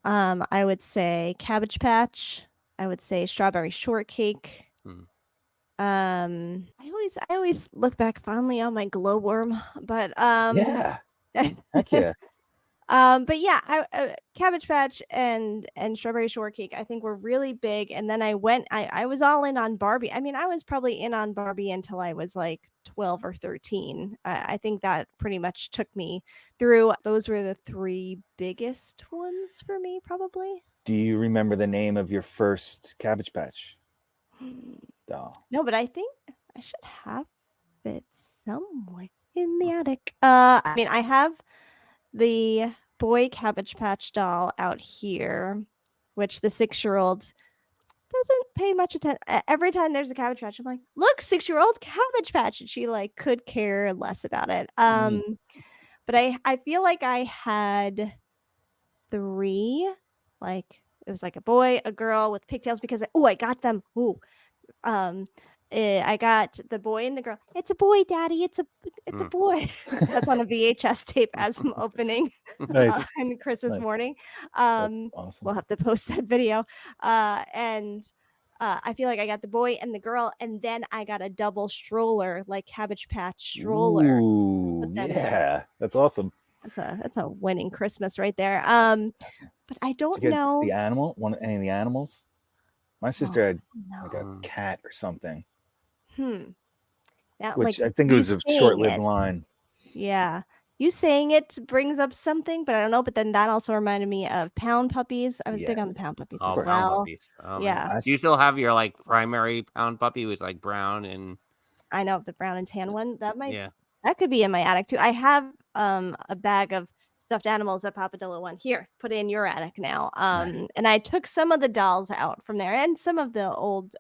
I would say Cabbage Patch. I would say Strawberry Shortcake. I always look back fondly on my glowworm, but heck yeah. But yeah, Cabbage Patch and Strawberry Shortcake, I think, were really big. And then I was all in on Barbie. I mean, I was probably in on Barbie until I was like 12 or 13. I think that pretty much took me through. Those were the three biggest ones for me, probably. Do you remember the name of your first Cabbage Patch doll? No, but I think I should have it somewhere in the attic. I mean, I have the boy Cabbage Patch doll out here, which the 6-year-old doesn't pay much attention. Every time there's a Cabbage Patch, I'm like, look, 6-year-old Cabbage Patch. And she could care less about it. But I feel like I had 3, it was like a boy, a girl with pigtails, because I got them. I got the boy and the girl. It's a boy, Daddy. It's a boy. That's on a VHS tape as I'm opening on Christmas morning. Awesome. We'll have to post that video. And I feel like I got the boy and the girl, and then I got a double stroller, like Cabbage Patch stroller. Ooh, yeah, that's awesome. That's a winning Christmas right there. But I don't know the animal. Any of the animals? My sister had like a cat or something. Which I think it was a short-lived line. Yeah. You saying it brings up something, but I don't know. But then that also reminded me of Pound Puppies. I was big on the Pound Puppies as well. Pound Puppies. Yeah. Do you still have your primary Pound Puppy? It was brown and... I know, the brown and tan one. That could be in my attic too. I have a bag of stuffed animals that Papa Dillo won. Here, put it in your attic now. And I took some of the dolls out from there and some of the old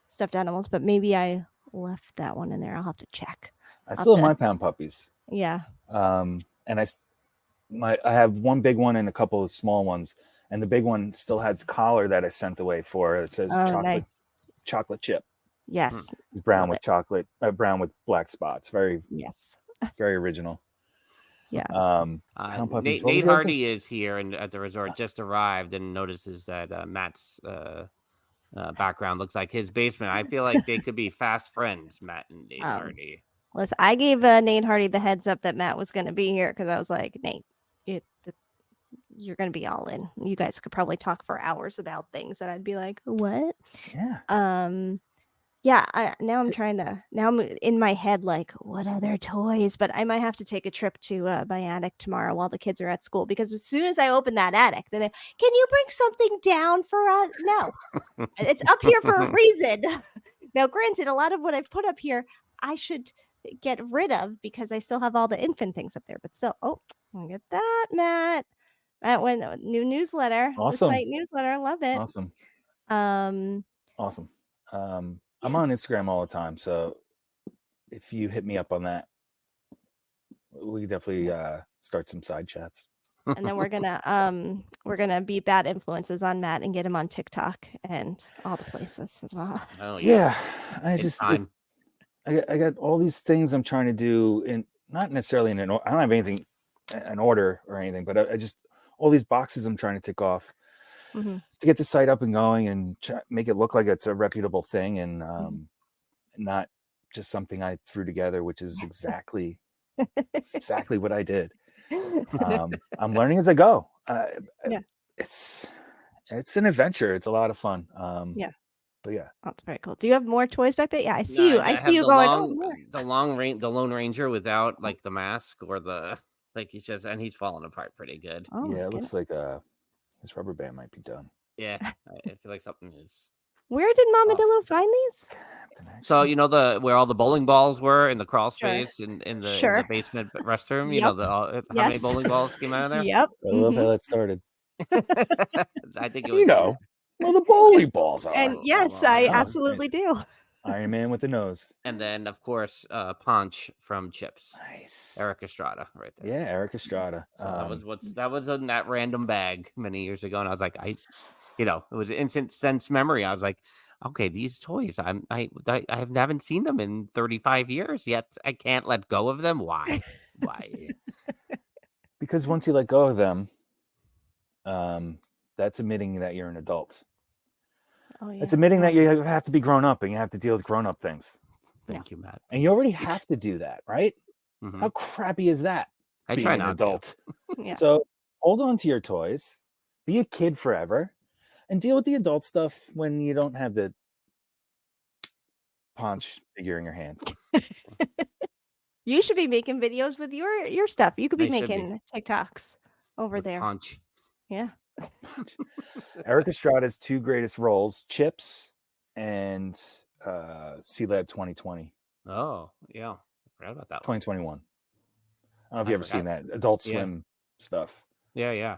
stuffed animals, but maybe I left that one in there. I'll have to check. I still have my Pound Puppies. Yeah. And I have one big one and a couple of small ones, and the big one still has a collar that I sent away for. It says chocolate chip. Yes. It's brown with chocolate, brown with black spots. Very original. Yeah. Nate Hardy is here and at the resort, just arrived, and notices that Matt's background looks like his basement. I feel like they could be fast friends, Matt and Nate Hardy. Listen, I gave Nate Hardy the heads up that Matt was going to be here, because I was like, Nate, you're going to be all in. You guys could probably talk for hours about things, and I'd be like, what? Yeah. Now I'm in my head like, what other toys? But I might have to take a trip to my attic tomorrow while the kids are at school, because as soon as I open that attic, then can you bring something down for us? No, it's up here for a reason. Now, granted, a lot of what I've put up here, I should get rid of, because I still have all the infant things up there. But still, look at that, Matt. That one new newsletter. Awesome. The site newsletter. Love it. Awesome. Um, Awesome. I'm on Instagram all the time, so if you hit me up on that, we could definitely start some side chats. and then we're gonna be bad influences on Matt and get him on TikTok and all the places as well. Oh Yeah, I It's just time. I got all these things I'm trying to do, in not necessarily in an I don't have anything in order or anything, but I just all these boxes I'm trying to tick off Mhm. to get the site up and going and make it look like it's a reputable thing and not just something I threw together, which is exactly what I did. I'm learning as I go. Yeah. It's an adventure. It's a lot of fun. Yeah. But yeah. Oh, that's very cool. Do you have more toys back there? Yeah, I see No, you. I I have see you the going. the Lone Ranger without like the mask or the like. He's falling apart pretty good. Oh, Yeah, my it looks goodness. like this rubber band might be done. Yeah, I feel like something is. Where did Mama Dillo find these? So you know where all the bowling balls were in the crawl Sure. space in the Sure. basement restroom. You know how many Yes. bowling balls came out of there? Yep. I love how that started. I think it was. You know, well, the bowling balls are. And yes, well, I yeah, absolutely do. Iron Man with the nose. And then of course Punch from Chips. Nice. Eric Estrada right there. Yeah, Eric Estrada. So that was in that random bag many years ago, and I was like, it was an instant sense memory. I was like, okay, these toys, I haven't seen them in 35 years yet. I can't let go of them. Why? Because once you let go of them, that's admitting that you're an adult. Oh, yeah. It's admitting that you have to be grown up and you have to deal with grown-up things. Thank you, Matt. And you already have to do that, right? Mhm. How crappy is that? I being try an not adult. Yeah. So hold on to your toys, be a kid forever, and deal with the adult stuff when you don't have the Punch figure in your hand. You should be making videos with your stuff. You could be I should making TikToks over with there. Punch. Yeah. Eric Estrada's two greatest roles, Chips and C-Lab 2020. Oh, yeah. I forgot about that one. 2021. I don't know if you ever seen that Adult Swim stuff. Yeah.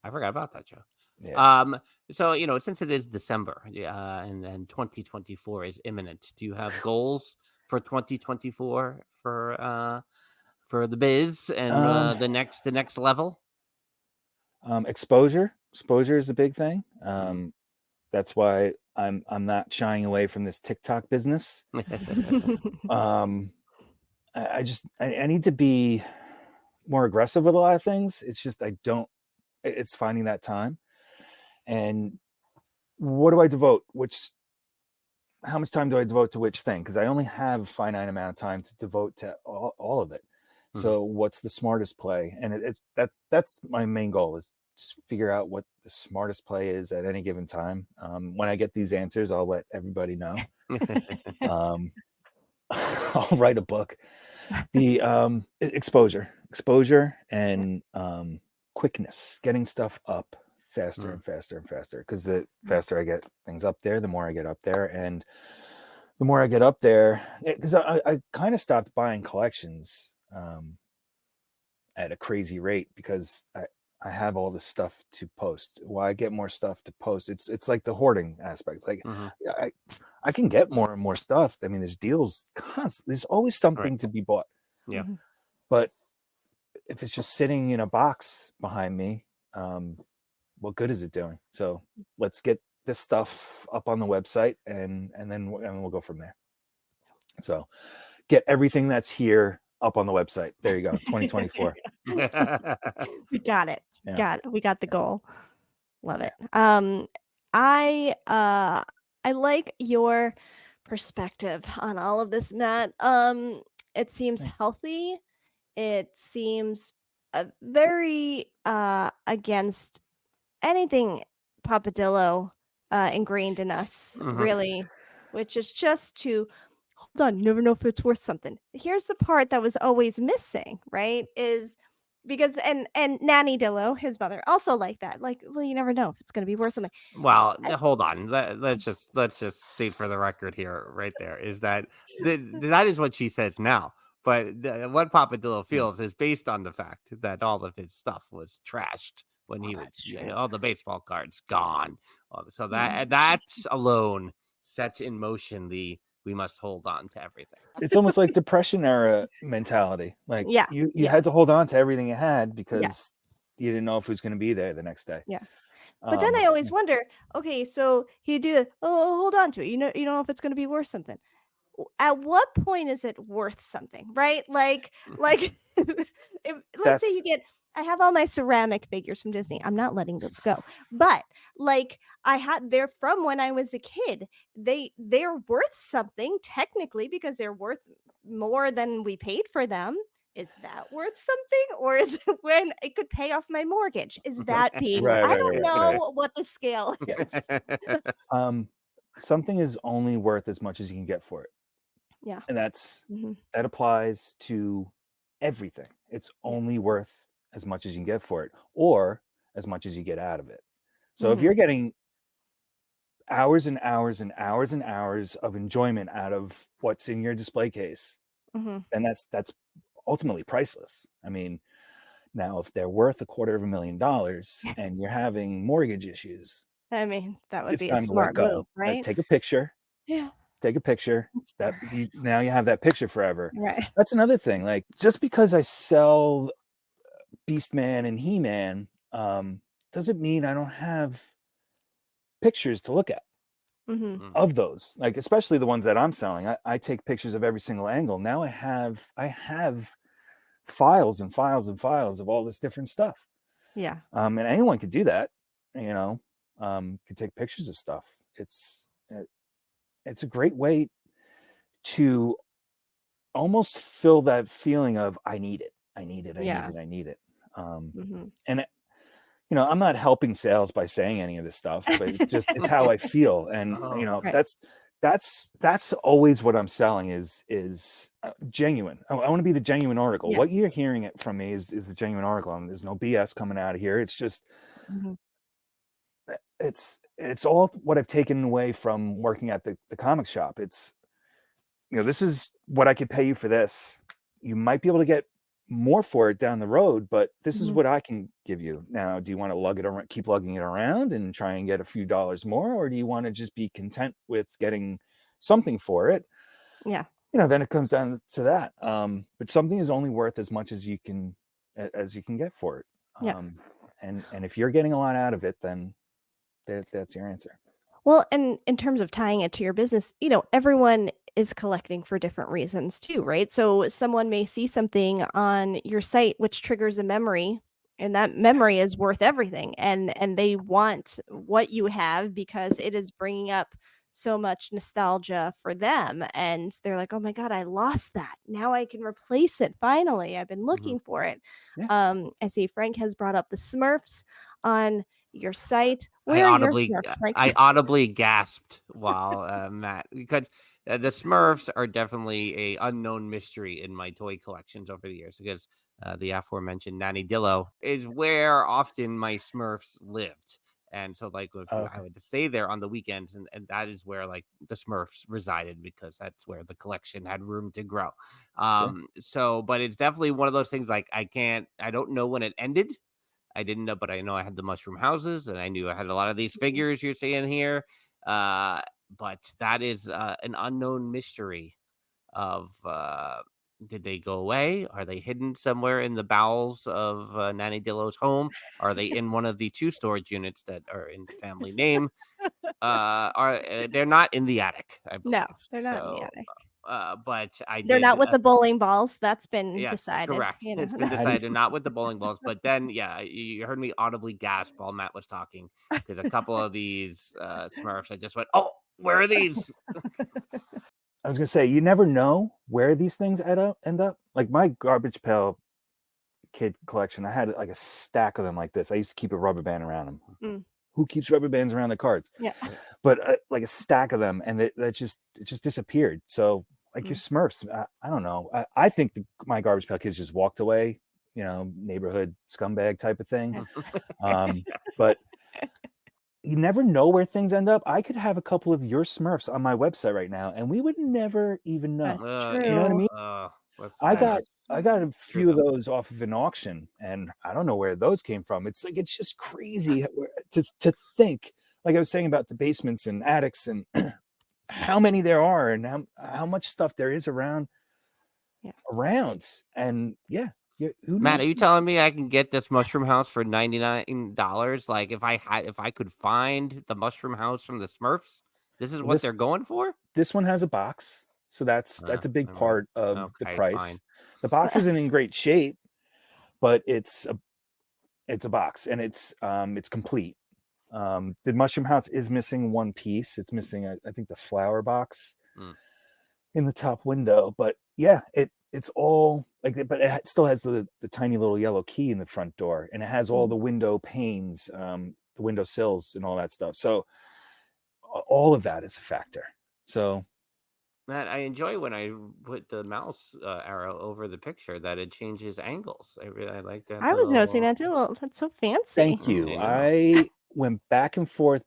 I forgot about that show. Yeah. So since it is December, and then 2024 is imminent, do you have goals for 2024 for the biz and the next level? Exposure is a big thing. That's why I'm not shying away from this TikTok business. I need to be more aggressive with a lot of things. It's just it's finding that time. And what do I devote? How much time do I devote to which thing? Because I only have a finite amount of time to devote to all of it. Mm-hmm. So what's the smartest play? And that's my main goal, is just figure out what the smartest play is at any given time. When I get these answers, I'll let everybody know. I'll write a book. The exposure and quickness, getting stuff up faster and faster and faster, because the faster I get things up there, the more I get up there. And the more I get up there, because I kind of stopped buying collections at a crazy rate, because I have all this stuff to post. Well, I get more stuff to post. It's like the hoarding aspect. Like I can get more and more stuff. I mean, there's deals constantly. There's always something to be bought. Yeah. But if it's just sitting in a box behind me, what good is it doing? So let's get this stuff up on the website and then we'll go from there. So get everything that's here up on the website. There you go. 2024. We got it. Yeah. We got the goal. Love it. I like your perspective on all of this, Matt. It seems healthy. It seems very against anything Papa Dillo ingrained in us, really, which is just to hold on. You never know if it's worth something. Here's the part that was always missing, right? Is because and Nanny Dillo, his mother, also like that. Like, well, you never know if it's going to be worth something. Well, hold on. Let's just state for the record here, right there, is that that is what she says now. But what Papa Dillo feels is based on the fact that all of his stuff was trashed when he would that's see true. all the baseball cards gone. So that's alone sets in motion the we must hold on to everything. It's almost like Depression era mentality. Like Yeah. you Yeah. had to hold on to everything you had Yeah. because you didn't know if it was going to be there the next day. Yeah. But then I always wonder, okay, so you do it, hold on to it. You don't know if it's going to be worth something. At what point is it worth something, right? Like let's say I have all my ceramic figures from Disney. I'm not letting those go. But like they're from when I was a kid. They're worth something technically because they're worth more than we paid for them. Is that worth something, or is it when it could pay off my mortgage? Is that being Right, I don't right. know what the scale is. Something is only worth as much as you can get for it. Yeah. And that applies to everything. It's only worth as much as you can get for it, or as much as you get out of it. So if you're getting hours and hours and hours and hours of enjoyment out of what's in your display case, then that's ultimately priceless. I mean, now if they're worth $250,000 and you're having mortgage issues, I mean, that would it's be a time to let smart go. move, right? Take a picture. Yeah. Take a picture. Now you have that picture forever. Right. That's another thing. Like, just because I sell Beastman and He-Man doesn't mean I don't have pictures to look at of those. Like, especially the ones that I'm selling. I take pictures of every single angle. Now I have files and files and files of all this different stuff. Yeah. And anyone could do that, could take pictures of stuff. It's a great way to almost fill that feeling of I need it. And I'm not helping sales by saying any of this stuff, but it's how I feel. And that's always what I'm selling is genuine. I want to be the genuine article. Yeah. What you're hearing it from me is the genuine article, and there's no BS coming out of here. It's just it's all what I've taken away from working at the comic shop. It's, this is what I could pay you for this. You might be able to get more for it down the road, but this is what I can give you. Now, do you want to lug it around, keep lugging it around and try and get a few dollars more? Or do you want to just be content with getting something for it? Yeah. Then it comes down to that. But something is only worth as much as you can get for it. Yeah. And if you're getting a lot out of it, then that's your answer. Well, and in terms of tying it to your business, everyone is collecting for different reasons too, right? So someone may see something on your site which triggers a memory, and that memory is worth everything, and they want what you have because it is bringing up so much nostalgia for them, and they're like, oh my god, I lost that, now I can replace it, finally, I've been looking for it. I see Frank has brought up the Smurfs on your site. Where are your Smurfs, Frank? I audibly gasped while Matt, because the Smurfs are definitely a unknown mystery in my toy collections over the years, because the aforementioned Nanny Dillo is where often my Smurfs lived. And so I would stay there on the weekends, and that is where like the Smurfs resided, because that's where the collection had room to grow. So, but it's definitely one of those things, like I don't know when it ended. I didn't know, but I know I had the mushroom houses, and I knew I had a lot of these figures you're seeing here. But that is an unknown mystery of, did they go away? Are they hidden somewhere in the bowels of Nanny Dillo's home? Are they in one of the 2 storage units that are in the family name? They're not in the attic, I believe. No, they're not in the attic. But they're not with the bowling balls. That's been decided. Correct. It's been decided, not with the bowling balls. But then, you heard me audibly gasp while Matt was talking, because a couple of these Smurfs, I just went, "Oh, where are these?" I was gonna say, you never know where these things end up. Like my Garbage Pail Kid collection, I had like a stack of them like this. I used to keep a rubber band around them. Who keeps rubber bands around the cards? Yeah. But like a stack of them, and it just disappeared. So like your Smurfs, I don't know. I think my Garbage Pail Kids just walked away. Neighborhood scumbag type of thing. But you never know where things end up. I could have a couple of your Smurfs on my website right now, and we would never even know. That's true. You know what I mean? I got That's a few of those off of an auction, and I don't know where those came from. It's like, it's just crazy to think, like I was saying about the basements and attics and how many there are and how much stuff there is around. And who Matt, knows? are you telling me I can get this mushroom house for $99? Like if I could find the mushroom house from the Smurfs, this is what they're going for? This one has a box, so that's a big part of the price. Fine. The box isn't in great shape, but it's a box, and it's complete. The mushroom house is missing one piece. It's missing I think the flower box in the top window, but it's all like, but it still has the tiny little yellow key in the front door, and it has all the window panes, the window sills and all that stuff. So all of that is a factor. So Matt, I enjoy when I put the mouse arrow over the picture that it changes angles. I like that. I was noticing that too. Well, that's so fancy. Thank you. I went back and forth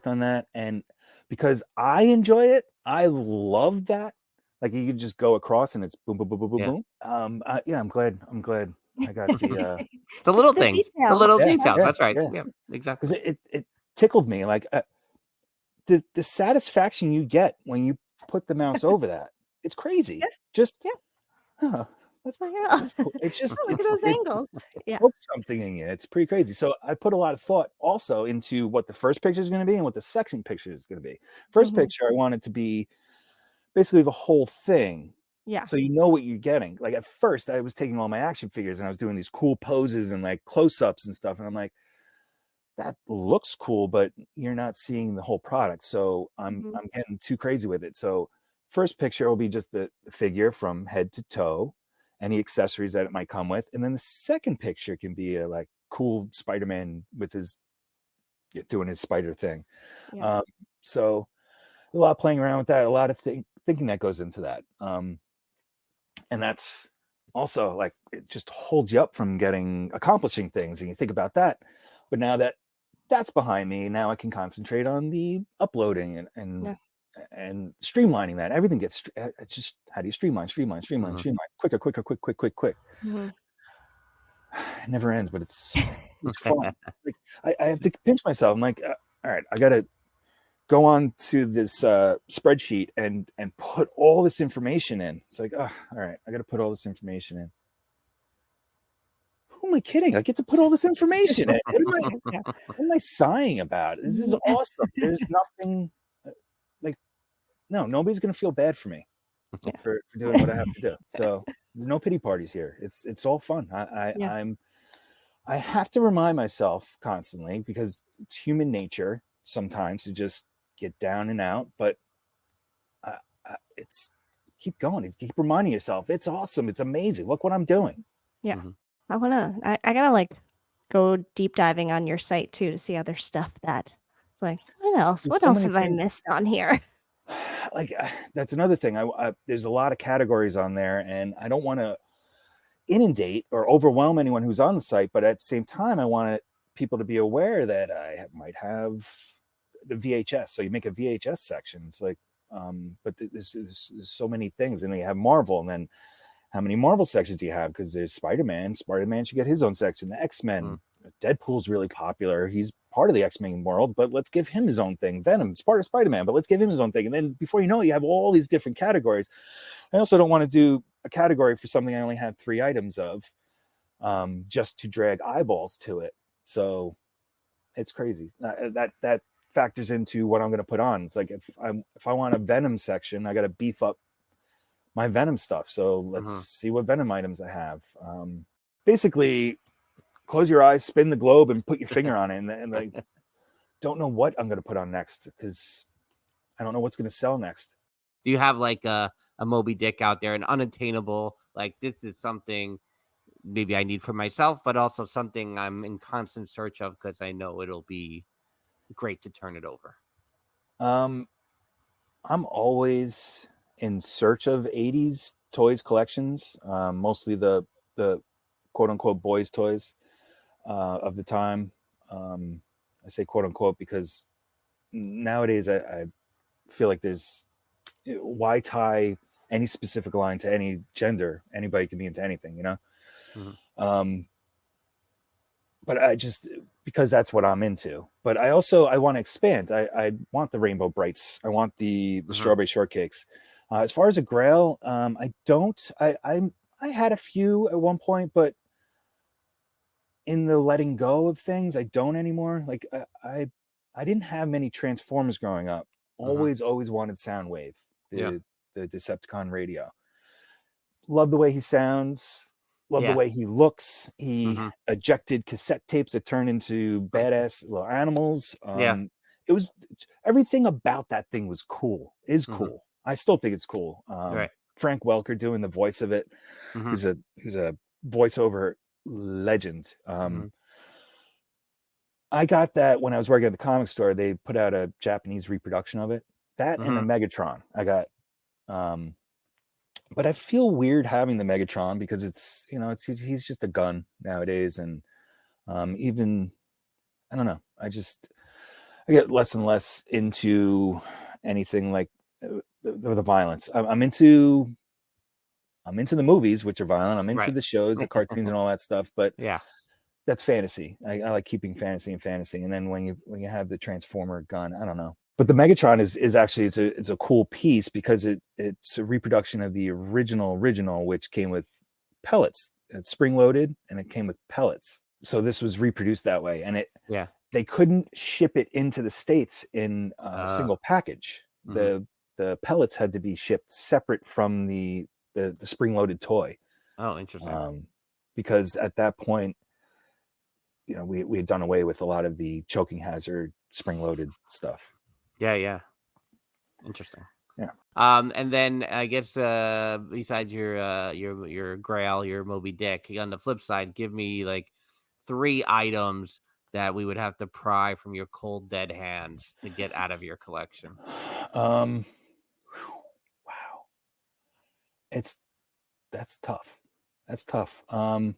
on that, and because I enjoy it, I love that. Like, you could just go across and it's boom, boom, boom, boom, boom, boom. I'm glad I got the it's a little things, the little details. Yeah, that's right. Yeah, exactly. Because it tickled me. Like the satisfaction you get when you put the mouse over that, it's crazy. That's cool. It's just look at those angles. Something in it. It's pretty crazy. So I put a lot of thought also into what the first picture is going to be and what the second picture is going to be. First picture, I want it to be basically the whole thing. Yeah. So you know what you're getting. Like, at first I was taking all my action figures and I was doing these cool poses and like close-ups and stuff. And I'm like, that looks cool, but you're not seeing the whole product. So I'm getting too crazy with it. So first picture will be just the figure from head to toe, any accessories that it might come with. And then the second picture can be a like cool Spider-Man with his doing his spider thing. Yeah. So a lot playing around with that, a lot of thinking that goes into that. And that's also like, it just holds you up from accomplishing things. And you think about that, but now that's behind me, now I can concentrate on the uploading and streamlining that. Everything gets just, how do you streamline, quicker, quick. It never ends, but it's fun. Like, I have to pinch myself. I'm like, all right, I gotta go on to this spreadsheet and put all this information in. It's like, all right, I gotta put all this information in. Who am I kidding? I get to put all this information in. What am I sighing about? This is awesome. There's nothing like, nobody's gonna feel bad for me for doing what I have to do. So no pity parties here. It's all fun. I have to remind myself constantly, because it's human nature sometimes to just get down and out, but it's keep going, keep reminding yourself it's awesome, it's amazing, look what I'm doing. I gotta like go deep diving on your site too to see other stuff that it's like, what else have I missed on here? Like, that's another thing. There's a lot of categories on there, and I don't want to inundate or overwhelm anyone who's on the site, but at the same time I want people to be aware that I might have the VHS. So you make a VHS section. It's like, but there's so many things, and then you have Marvel, and then how many Marvel sections do you have? Because there's Spider-Man should get his own section. The X-Men, Deadpool's really popular. He's part of the X-Men world, but let's give him his own thing. Venom's part of Spider-Man, but let's give him his own thing. And then before you know it, you have all these different categories. I also don't want to do a category for something I only have 3 items of, just to drag eyeballs to it. So it's crazy. That factors into what I'm going to put on. It's like, if I want a Venom section, I got to beef up my Venom stuff. So let's see what Venom items I have. Basically, close your eyes, spin the globe, and put your finger on it, and like, don't know what I'm going to put on next, because I don't know what's going to sell next. Do you have like a Moby Dick out there, an unattainable, like, this is something maybe I need for myself, but also something I'm in constant search of because I know it'll be great to turn it over? I'm always in search of 80s toys collections, mostly the quote unquote boys toys of the time. I say quote unquote because nowadays I feel like there's, why tie any specific line to any gender. Anybody can be into anything, you know. Mhm. But I just, because that's what I'm into. But I want to expand. I want the Rainbow Brights. I want the strawberry shortcakes. As far as a Grail, I don't. I had a few at one point, but in the letting go of things, I don't anymore. Like I didn't have many Transformers growing up. Always wanted Soundwave, the Decepticon radio. Love the way he sounds. Love the way he looks. He ejected cassette tapes that turned into badass little animals. It was, everything about that thing was cool. Is cool. I still think it's cool. Right. Frank Welker doing the voice of it. He's a voiceover legend. I got that when I was working at the comic store. They put out a Japanese reproduction of it. That and a Megatron. I got. But I feel weird having the Megatron because it's, you know, he's just a gun nowadays, and even I don't know. I get less and less into anything like the violence. I'm into the movies, which are violent. I'm into the shows, the cartoons, and all that stuff. But that's fantasy. I like keeping fantasy and fantasy. And then when you have the Transformer gun, I don't know. But the Megatron is actually it's a cool piece because it's a reproduction of the original, which came with pellets. It's spring loaded and it came with pellets. So this was reproduced that way, and they couldn't ship it into the States in a single package. The pellets had to be shipped separate from the spring loaded toy. Oh, interesting. Because at that point, you know, we had done away with a lot of the choking hazard spring loaded stuff. Yeah. Interesting. Yeah. And then I guess besides your Grail, your Moby Dick, on the flip side, give me like 3 items that we would have to pry from your cold dead hands to get out of your collection. Wow. That's tough. I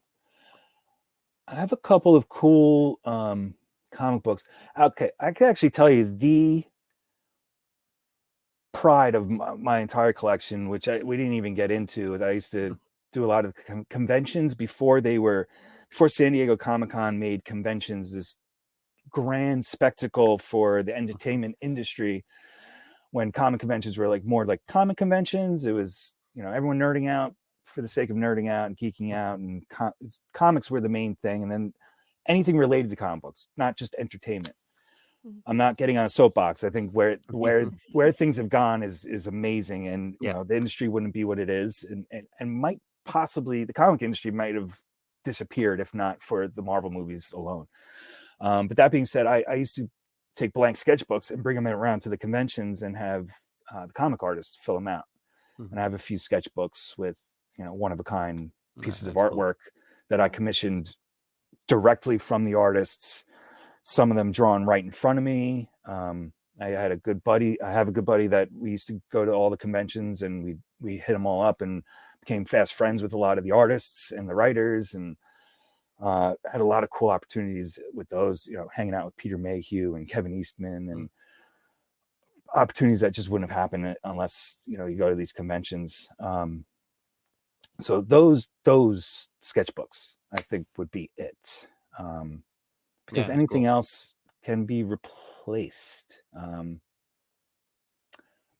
have a couple of cool comic books. Okay, I can actually tell you the pride of my entire collection, which we didn't even get into. I used to do a lot of conventions before San Diego Comic-Con made conventions this grand spectacle for the entertainment industry. When comic conventions were more like comic conventions, it was, you know, everyone nerding out for the sake of nerding out and geeking out, and comics were the main thing, and then anything related to comic books, not just entertainment. I'm not getting on a soapbox. I think where things have gone is amazing, and you know, the industry wouldn't be what it is, and might possibly, the comic industry might have disappeared if not for the Marvel movies alone. But that being said, I used to take blank sketchbooks and bring them around to the conventions and have the comic artists fill them out. And I have a few sketchbooks with, you know, one of a kind pieces of artwork that I commissioned directly from the artists. Some of them drawn right in front of me. I have a good buddy that we used to go to all the conventions, and we hit them all up and became fast friends with a lot of the artists and the writers, and had a lot of cool opportunities with those, you know, hanging out with Peter Mayhew and Kevin Eastman, and opportunities that just wouldn't have happened unless, you know, you go to these conventions. So those sketchbooks, I think, would be it. Because anything else can be replaced.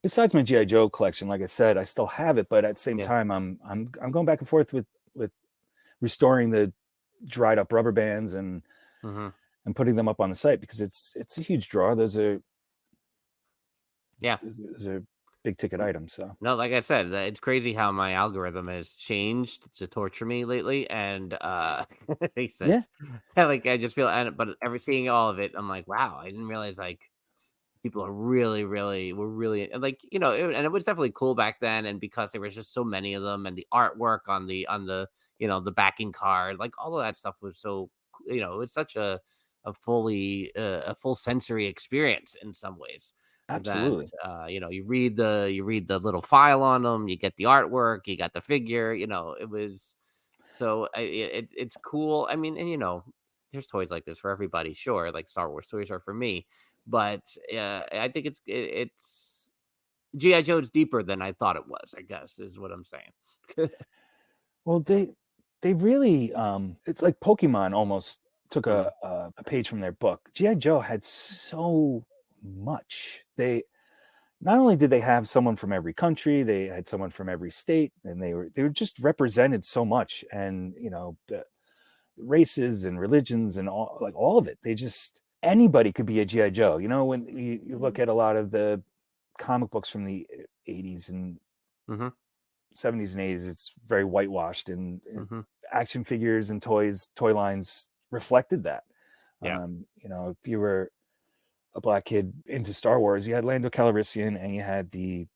Besides my G.I. Joe collection, like I said, I still have it, but at the same time, I'm going back and forth with restoring the dried up rubber bands and putting them up on the site, because it's a huge draw. Those are big ticket items. So no, like I said, it's crazy how my algorithm has changed to torture me lately, and he says, like, I just feel, but seeing all of it, I'm like, wow, I didn't realize like people are really like, you know, and it was definitely cool back then, and because there was just so many of them, and the artwork on the you know, the backing card, like all of that stuff was so, you know, it's such a full sensory experience in some ways. Absolutely. That, you know, you read the little file on them, you get the artwork, you got the figure, you know, it was so it's cool. I mean, and you know, there's toys like this for everybody, sure, like Star Wars toys are for me, but I think it's G.I. Joe's deeper than I thought it was, I guess, is what I'm saying. Well, they really it's like Pokemon almost took a page from their book. G.I. Joe had so much. They not only did they have someone from every country, they had someone from every state, and they were just represented so much, and the races and religions and all of it. They just, anybody could be a G.I. Joe. When you look at a lot of the comic books from the 80s and 70s and 80s, it's very whitewashed, and action figures and toy lines reflected that. Yeah. If you were a black kid into Star Wars, you had Lando Calrissian and you had the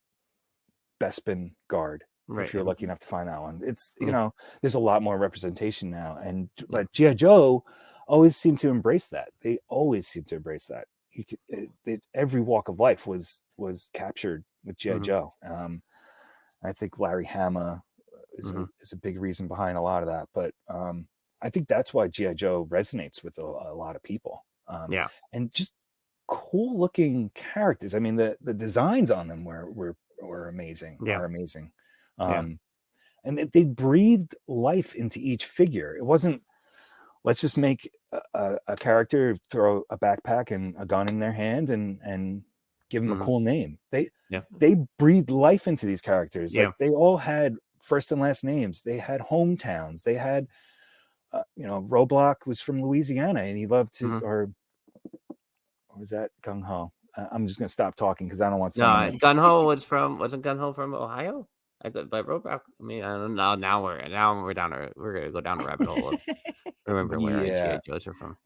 Bespin Guard. Right. If you're lucky enough to find that one, it's there's a lot more representation now, but G.I. Joe always seemed to embrace that. They always seem to embrace that. Every walk of life was captured with G.I. Joe. I think Larry Hama is a big reason behind a lot of that, but I think that's why G.I. Joe resonates with a lot of people. And just cool looking characters. I mean, the designs on them were amazing. Are amazing. And they breathed life into each figure. It wasn't, let's just make a character throw a backpack and a gun in their hand and give them a cool name. They breathed life into these characters. Like, they all had first and last names. They had hometowns. They had, Roblox was from Louisiana, and he loved to, or was that Gung Ho? I'm just gonna stop talking because I don't want someone. No, Gung Ho wasn't Gung Ho from Ohio? I thought, but Roblox. I mean, I don't know. Now we're gonna go down a rabbit hole of remember where G.I. Joes are from.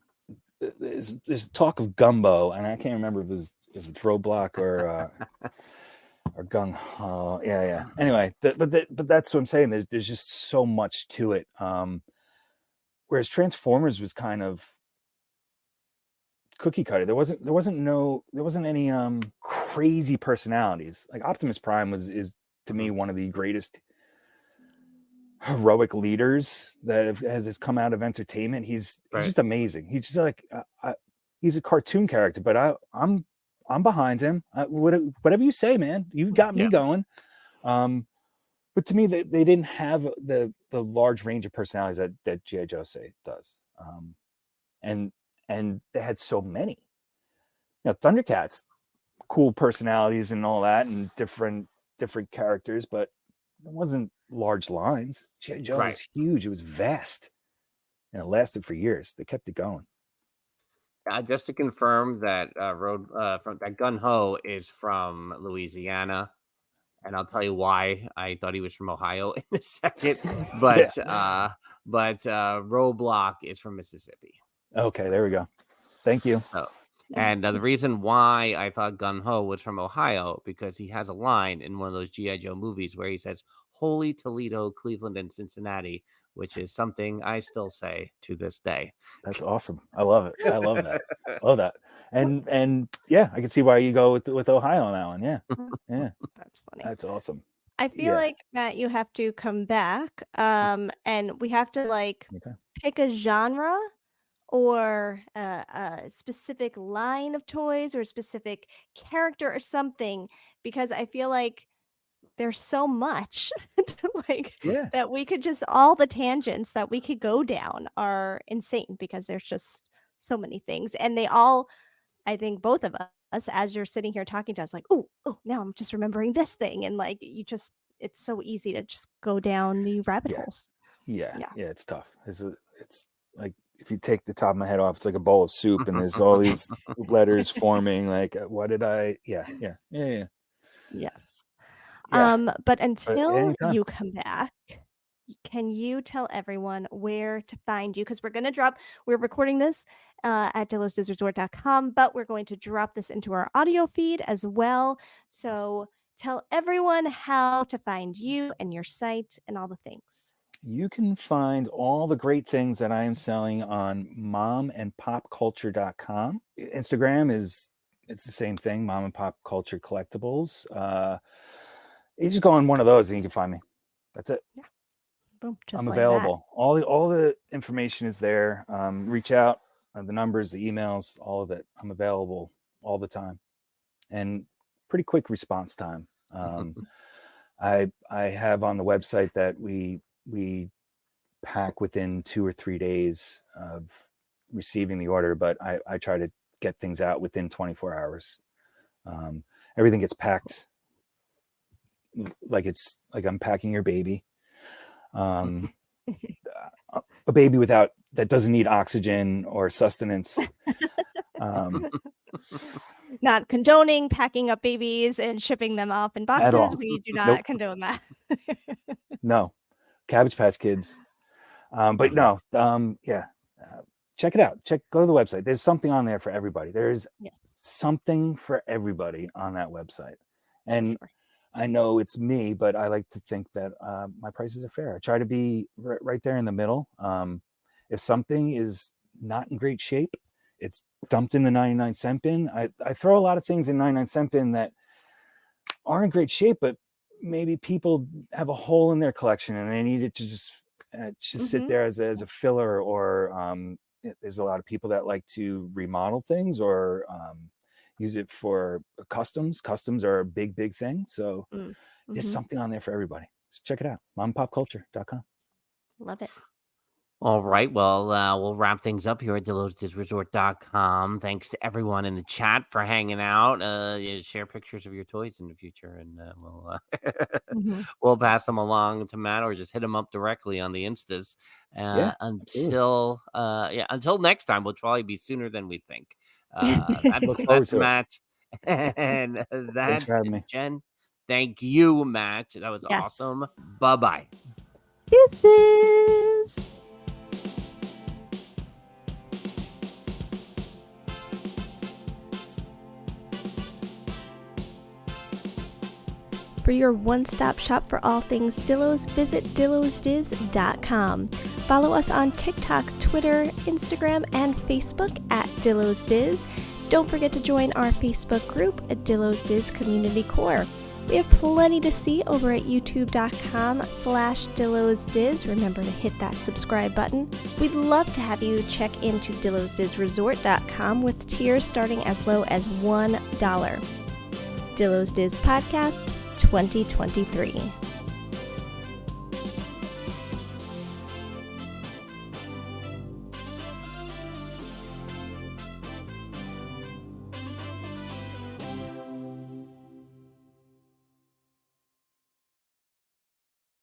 There's talk of Gumbo, and I can't remember if it's Roblox or Gung Ho. Yeah. Anyway, but that's what I'm saying. There's just so much to it. Whereas Transformers was kind of cookie cutter. There wasn't any crazy personalities. Like Optimus Prime is to me one of the greatest heroic leaders that has come out of entertainment. He's just amazing. He's just like he's a cartoon character, but I'm behind him. Whatever you say, man, you've got me going. But to me, they didn't have the large range of personalities that G.I. Joe does. And they had so many. Thundercats, cool personalities and all that, and different characters, but it wasn't large lines. G.I. Joe was huge. It was vast, and it lasted for years. They kept it going. Just to confirm that from that Gung Ho is from Louisiana, and I'll tell you why I thought he was from Ohio in a second. But Roblox is from Mississippi. Okay, there we go. Thank you. And the reason why I thought Gung Ho was from Ohio, because he has a line in one of those G.I. Joe movies where he says, "Holy Toledo, Cleveland, and Cincinnati," which is something I still say to this day. That's awesome. I love it. I love that. Love that. And yeah, I can see why you go with Ohio on that one. Yeah. That's funny. That's awesome. I feel like, Matt, you have to come back and we have to pick a genre or a specific line of toys or a specific character or something, because I feel like there's so much that we could just, all the tangents that we could go down are insane because there's just so many things, and they all, I think both of us, as you're sitting here talking to us, like, oh, now I'm just remembering this thing, and it's so easy to just go down the rabbit holes. Yeah, it's tough. It's like, if you take the top of my head off, it's like a bowl of soup, and there's all these letters forming. Like, what did I? Yeah. Yes. But until you come back, can you tell everyone where to find you? Because we're recording this at DillosDizResort.com, but we're going to drop this into our audio feed as well. So tell everyone how to find you and your site and all the things. You can find all the great things that I am selling on momandpopculture.com. Instagram it's the same thing, Mom and Pop Culture Collectibles. You just go on one of those and you can find me. That's it. Yeah. Boom. Just I'm like available. That. All the information is there. Reach out, the numbers, the emails, all of it. I'm available all the time. And pretty quick response time. I have on the website that we pack within 2 or 3 days of receiving the order, but I try to get things out within 24 hours. Everything gets packed like I'm packing your baby. A baby that doesn't need oxygen or sustenance. Not condoning packing up babies and shipping them off in boxes. We do not condone that. No, Cabbage Patch Kids. But no, check it out. Go to the website. There's something on there for everybody. There's something for everybody on that website. And I know it's me, but I like to think that my prices are fair. I try to be right there in the middle. If something is not in great shape, it's dumped in the 99-cent bin. I throw a lot of things in 99-cent bin that aren't in great shape, but maybe people have a hole in their collection and they need it to just sit there as a filler, or there's a lot of people that like to remodel things or use it for customs. Customs are a big thing. So there's something on there for everybody. So check it out. mompopculture.com. Love it. All right. Well, we'll wrap things up here at DillosDizResort.com. Thanks to everyone in the chat for hanging out. Share pictures of your toys in the future, and we'll pass them along to Matt, or just hit him up directly on the Instas. Until next time, which will probably be sooner than we think. That's Matt, and that's Jen. Thank you, Matt. That was awesome. Bye-bye. Deuces. For your one-stop shop for all things Dillos, visit DillosDiz.com. Follow us on TikTok, Twitter, Instagram, and Facebook at DillosDiz. Don't forget to join our Facebook group at Dillos Diz Community Core. We have plenty to see over at youtube.com/DillosDiz. Remember to hit that subscribe button. We'd love to have you check into DillosDizResort.com with tiers starting as low as $1. Dillos Diz Podcast 2023.